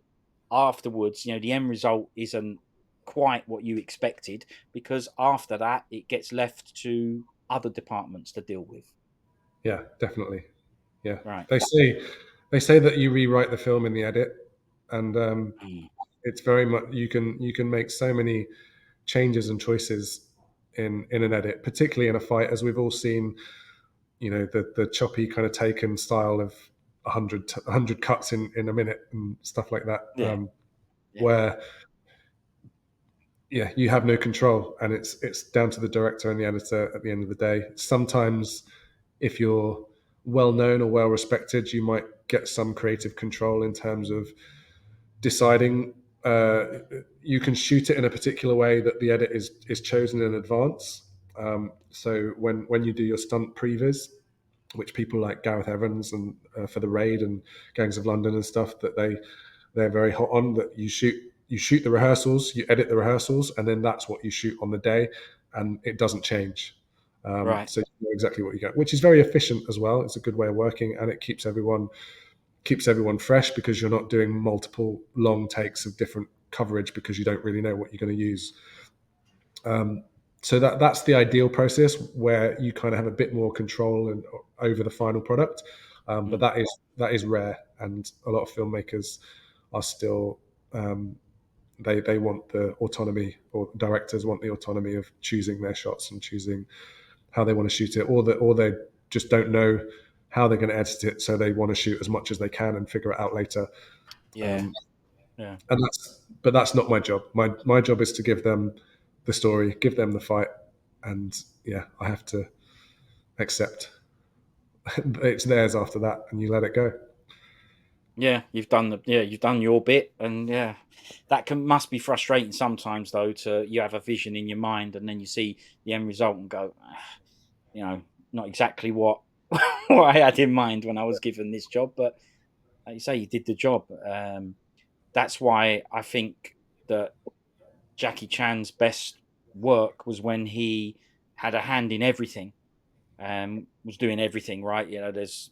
afterwards, the end result isn't quite what you expected, because after that it gets left to other departments to deal with? Yeah, definitely. Yeah, Right. they say that you rewrite the film in the edit, and Mm. it's very much you can make so many changes and choices in an edit, particularly in a fight, as we've all seen. The choppy kind of taken style of 100 cuts in a minute and stuff like that, Yeah. Yeah. where yeah, you have no control, and it's down to the director and the editor at the end of the day. Sometimes, if you're well known or well respected, you might get some creative control in terms of deciding. You can shoot it in a particular way that the edit is chosen in advance. So when you do your stunt previs, which people like Gareth Evans and for the Raid and Gangs of London and stuff, that they're very hot on, that you shoot the rehearsals, you edit the rehearsals, and then that's what you shoot on the day, and it doesn't change. Right. So you know exactly what you get, which is very efficient as well. It's a good way of working, and it keeps everyone fresh, because you're not doing multiple long takes of different coverage because you don't really know what you're going to use. So that's the ideal process, where you kind of have a bit more control and over the final product. But Mm. that is rare, and a lot of filmmakers are still they want the autonomy, or directors want the autonomy of choosing their shots and choosing how they want to shoot it, or they just don't know how they're going to edit it, so they want to shoot as much as they can and figure it out later. Yeah. Um, Yeah. but that's not my job. My job is to give them the story, give them the fight, and yeah, I have to accept it's theirs after that, and you let it go. Yeah, you've done your bit, and yeah, that can must be frustrating sometimes, though. To You have a vision in your mind, and then you see the end result and go, "Ah, not exactly what what I had in mind when I was given this job." But like you say, you did the job. That's why I think that Jackie Chan's best work was when he had a hand in everything, was doing everything right. There's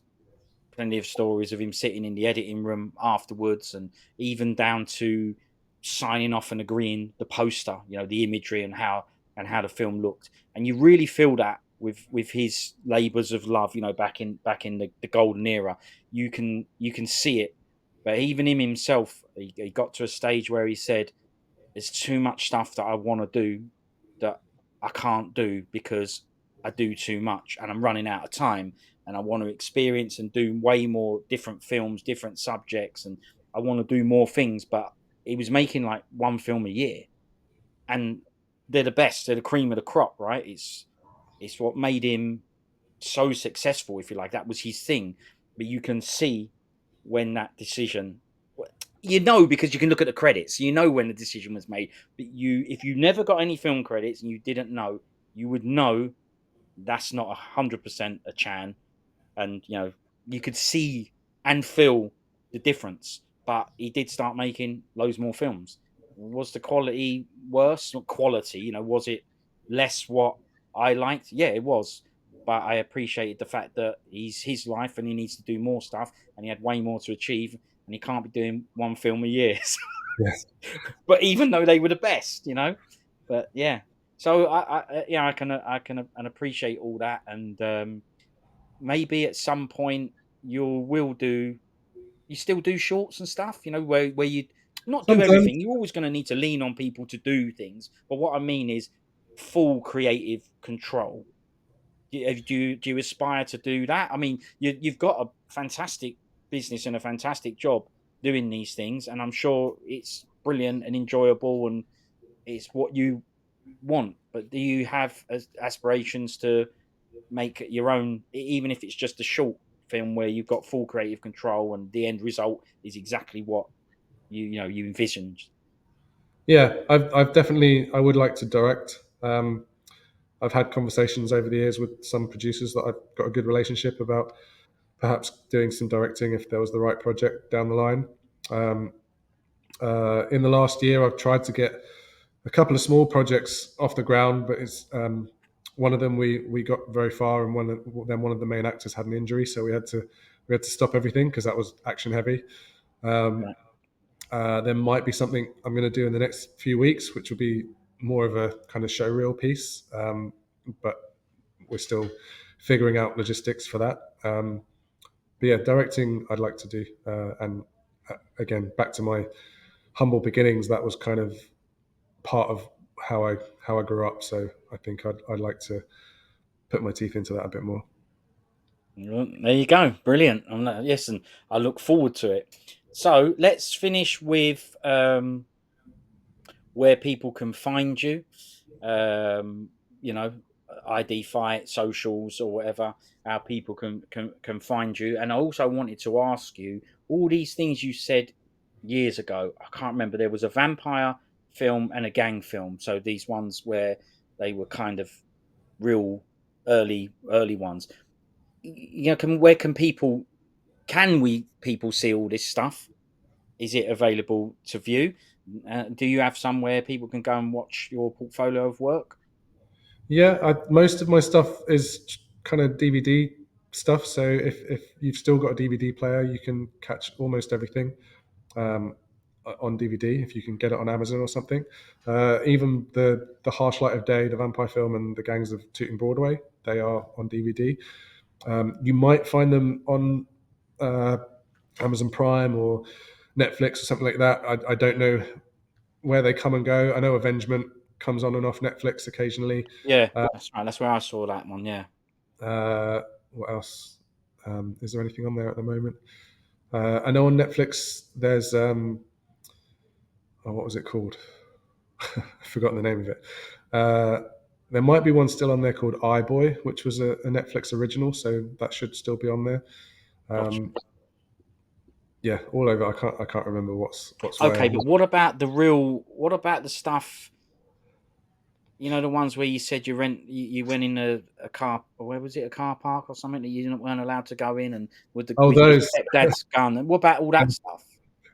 plenty of stories of him sitting in the editing room afterwards, and even down to signing off and agreeing the poster, the imagery and how the film looked. And you really feel that with his labors of love, back in the golden era. You can see it. But even himself, he got to a stage where he said, "There's too much stuff that I want to do that I can't do because I do too much and I'm running out of time, and I want to experience and do way more different films, different subjects, and I want to do more things." But he was making like one film a year, and they're the best. They're the cream of the crop, right? It's what made him so successful, if you like. That was his thing. But you can see when that decision, because you can look at the credits, when the decision was made. But if you never got any film credits and you didn't know, you would know that's not 100% a Chan. And you could see and feel the difference. But he did start making loads more films. Was the quality worse? Not quality, was it less what I liked? Yeah, it was. But I appreciated the fact that he's his life and he needs to do more stuff, and he had way more to achieve, and he can't be doing one film a year. Yes. But even though they were the best, but yeah. So I can appreciate all that, and maybe at some point you still do shorts and stuff, where you not do Sometimes. everything. You're always going to need to lean on people to do things. But what I mean is full creative control. Do you aspire to do that? I mean, you've got a fantastic business and a fantastic job doing these things, and I'm sure it's brilliant and enjoyable, and it's what you want. But do you have aspirations to make your own, even if it's just a short film where you've got full creative control and the end result is exactly what you envisioned? Yeah, I've definitely, I would like to direct. I've had conversations over the years with some producers that I've got a good relationship about perhaps doing some directing if there was the right project down the line. Um, in the last year, I've tried to get a couple of small projects off the ground, but it's one of them we got very far, and one of the main actors had an injury, so we had to stop everything because that was action heavy. Um, Right. there might be something I'm going to do in the next few weeks, which will be more of a kind of show reel piece, but we're still figuring out logistics for that. But yeah, directing I'd like to do, and again, back to my humble beginnings, that was kind of part of how I grew up. So I think I'd like to put my teeth into that a bit more. Well, there you go. Brilliant. Yes, and I look forward to it. So let's finish with where people can find you. Um, you know, ID Fight, socials, or whatever. How people can find you. And I also wanted to ask you all these things you said years ago. I can't remember. There was a vampire film and a gang film. So these ones where they were kind of real early ones. Where can people see all this stuff? Is it available to view? Do you have somewhere people can go and watch your portfolio of work? Yeah, most of my stuff is kind of DVD stuff. So if you've still got a DVD player, you can catch almost everything um, on DVD if you can get it on Amazon or something. Even the Harsh Light of Day, the vampire film, and the Gangs of Tooting Broadway, they are on DVD. You might find them on uh, Amazon Prime or Netflix or something like that. I don't know where they come and go. I know Avengement comes on and off Netflix occasionally. Yeah, Uh, that's right. That's where I saw that one. Yeah. what else? Is there anything on there at the moment? I know on Netflix there's what was it called? I've forgotten the name of it. Uh, there might be one still on there called iBoy, which was a Netflix original, so that should still be on there. Gotcha. Um, yeah, all over. I can't remember what's Okay, where. but what about the real? What about the stuff? The ones where you said you went in a car, or where was it, a car park or something that weren't allowed to go in, and with Oh, with your those stepdad's gun. And what about all that stuff?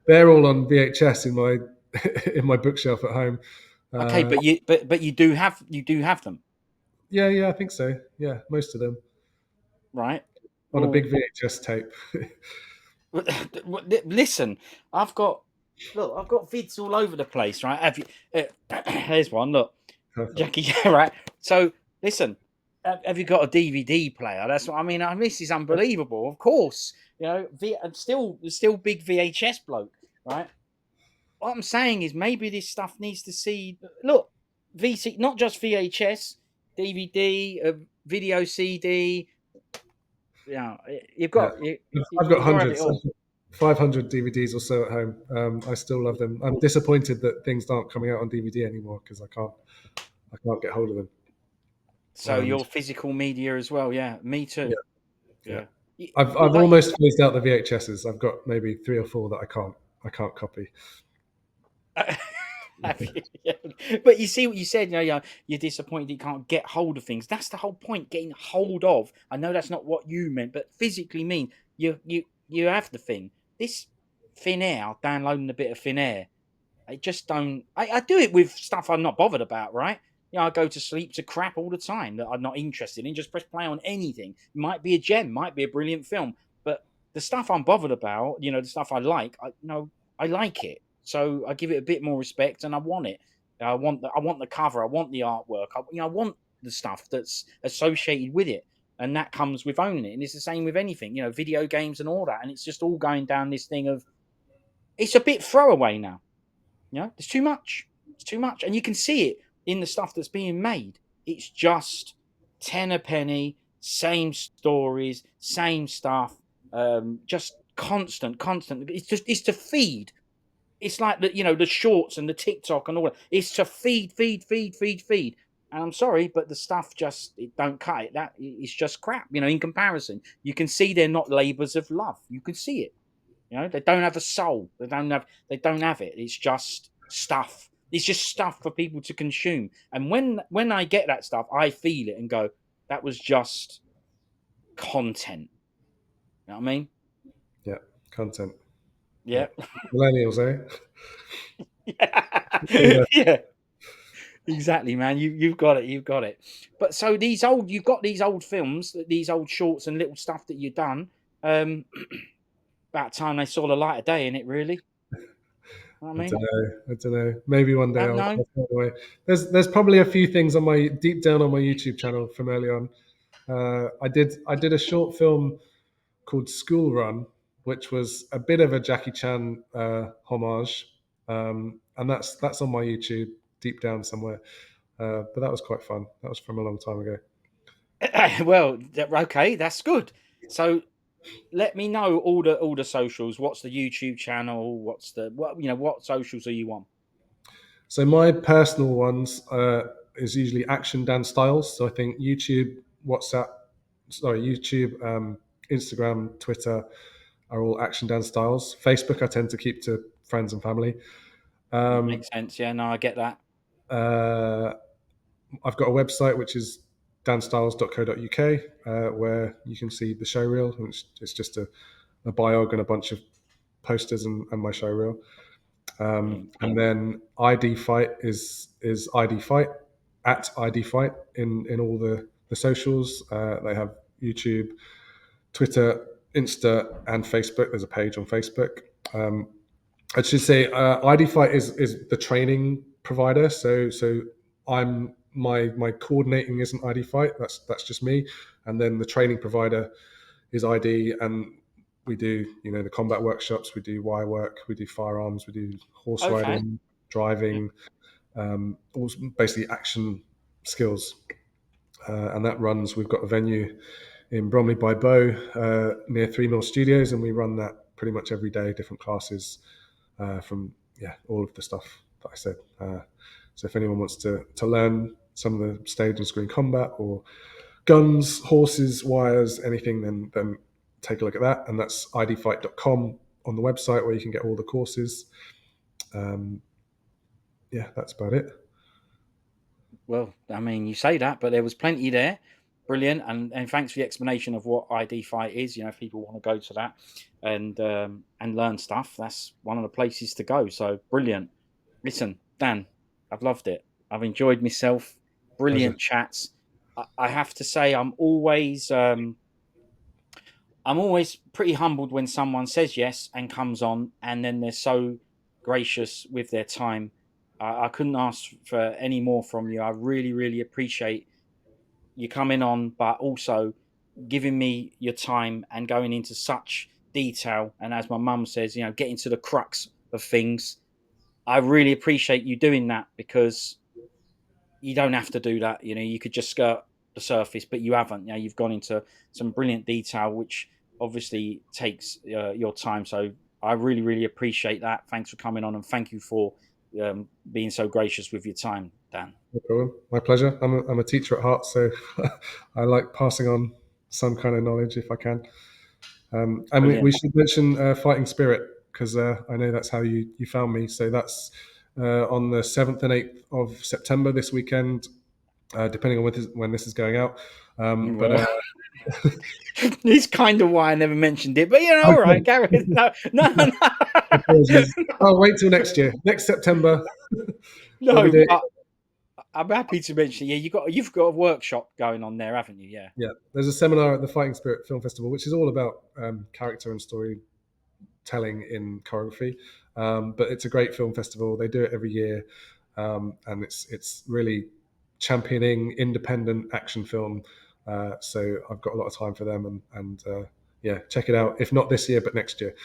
they're all on VHS in my in my bookshelf at home. Okay, Uh, but you do have them, yeah, I think so. Yeah, most of them. right? on a Well, big VHS tape. listen, I've got I've got vids all over the place, right? Have you? Here's one. Look, Perfect. Jackie. Yeah, right. So listen, have you got a DVD player? That's what I mean. This is unbelievable. Of course, I'm still big VHS bloke, right? What I'm saying is maybe this stuff needs to see. Look, VC, not just VHS, DVD, video CD. You've Yeah, got you, I've got you got to have it hundreds. all. 500 DVDs or so at home. I still love them. I'm disappointed that things aren't coming out on DVD anymore because I can't get hold of them. So Um, your physical media as well, yeah. Me too. yeah, yeah. Yeah. I've Like, almost phased out the VHSs. I've got maybe 3 or 4 that I can't copy. yeah. But you see what you said. You're disappointed you can't get hold of things. That's the whole point. Getting hold of. I know that's not what you meant, but physically mean you have the thing. This thin air, downloading a bit of thin air. I just don't. I do it with stuff I'm not bothered about, right? I go to sleep to crap all the time that I'm not interested in. Just press play on anything. It might be a gem, might be a brilliant film, but the stuff I'm bothered about, the stuff I like, I like it. So I give it a bit more respect, and I want it. I want the cover. I want the artwork. I want the stuff that's associated with it, and that comes with owning it. And it's the same with anything, video games and all that. And it's just all going down this thing of it's a bit throwaway now. There's too much. It's too much, and you can see it in the stuff that's being made. It's just ten a penny, same stories, same stuff, just constant. It's to feed. It's like the shorts and the TikTok and all that. It's to feed. And I'm sorry, but the stuff just it don't cut it. That it's just crap. In comparison, you can see they're not labors of love. You can see it. They don't have a soul. They don't have it. It's just stuff. It's just stuff for people to consume. And when I get that stuff, I feel it and go, that was just content. You know what I mean? Yeah, content. Yeah, Yeah. millennials, eh? yeah. Yeah. yeah. Exactly, man. You've got it. You've got it. But so you've got these old films, these old shorts and little stuff that you've done. Um, about time they saw the light of day in it, really. You know what I I mean? don't know. I don't know. Maybe one day Don't know. I'll find a way. There's probably a few things on my deep down on my YouTube channel from early on. I did a short film called School Run, which was a bit of a Jackie Chan homage, and that's on my YouTube deep down somewhere. But that was quite fun. That was from a long time ago. well, okay, that's good. So let me know all the socials. What's the YouTube channel? What socials are you on? So my personal ones is usually Action Dan Styles. So I think YouTube, Instagram, Twitter are all Action Dan Styles. Facebook I tend to keep to friends and family. That Um, makes sense. Yeah, no, I get that. uh, I've got a website which is danstyles.co.uk where you can see the show reel. And it's just a biog and a bunch of posters and my show reel. Brilliant. And then ID Fight is ID Fight at ID Fight in all the socials. They have YouTube, Twitter, Insta, and Facebook. There's a page on Facebook. I should say ID Fight is the training provider. So I'm my coordinating isn't ID Fight. That's just me. And then the training provider is ID, and we do the combat workshops, we do wire work, we do firearms, we do horse Okay. riding, Yeah. driving, all basically action skills, and that runs. We've got a venue in Bromley by Bow near 3 Mill Studios, and we run that pretty much every day, different classes from all of the stuff that I said. So if anyone wants to learn some of the stage and screen combat or guns, horses, wires, anything, then take a look at that. And that's idfight.com on the website where you can get all the courses. Um, that's about it. Well, I mean, you say that, but there was plenty there. Brilliant, and thanks for the explanation of what ID Fight is. If people want to go to that and learn stuff, that's one of the places to go. So brilliant. Listen, Dan, I've loved it. I've enjoyed myself. Pleasure. Brilliant chats. I have to say, I'm always I'm always pretty humbled when someone says yes and comes on, and then they're so gracious with their time. I couldn't ask for any more from you. I really, really appreciate you coming on, but also giving me your time and going into such detail. And as my mum says, getting to the crux of things. I really appreciate you doing that because you don't have to do that. You could just skirt the surface, but you haven't. You've gone into some brilliant detail, which obviously takes your time. So I really, really appreciate that. Thanks for coming on, and thank you for being so gracious with your time, Dan. No problem. My pleasure. I'm a teacher at heart, so I like passing on some kind of knowledge if I can. And we Brilliant. should mention Fighting Spirit because I know that's how you found me. So that's on the 7th and 8th of September this weekend, depending on when this is going out. But Well, it's kind of why I never mentioned it, but all right, okay, Gary. No, no, no, apologies. I'll wait till next year. Next September, we'll be no. doing. But I'm happy to mention. Yeah, you've got a workshop going on there, haven't you? Yeah. Yeah, there's a seminar at the Fighting Spirit Film Festival, which is all about character and storytelling in choreography. But it's a great film festival. They do it every year, and it's really championing independent action film. So I've got a lot of time for them, and yeah, check it out. If not this year, but next year.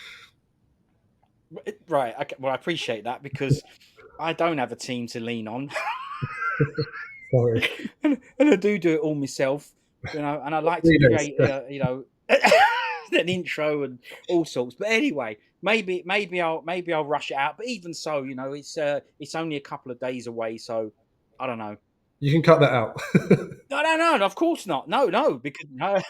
Right. Okay. Well, I appreciate that because I don't have a team to lean on, Sorry, and I do it all myself. And I like to 3 days. create, an intro and all sorts. But anyway, maybe I'll rush it out. But even so, it's only a couple of days away, so I don't know. You can cut that out. No, no, no, of course not. No, no, because no,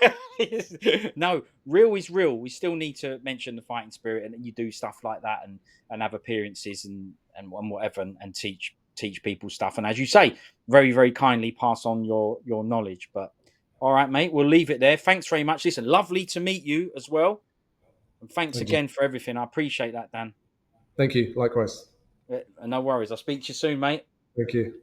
no, real is real. We still need to mention the fighting spirit, and you do stuff like that, and have appearances and whatever, and teach people stuff. And as you say, very very kindly pass on your knowledge. But all right, mate, we'll leave it there. Thanks very much. Listen, lovely to meet you as well, and thanks Thank you. again for everything. I appreciate that, Dan. Thank you. Likewise. No worries. I'll speak to you soon, mate. Thank you.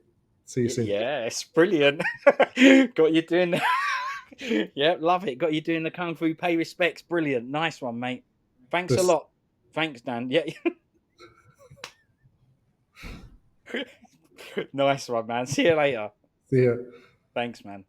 See you soon. Yeah, it's brilliant. Got you doing that. Yeah, love it. Got you doing the kung fu pay respects. Brilliant. Nice one, mate. Thanks a This. lot. Thanks, Dan. Yeah. Nice one, man. See you later. See ya. Thanks, man.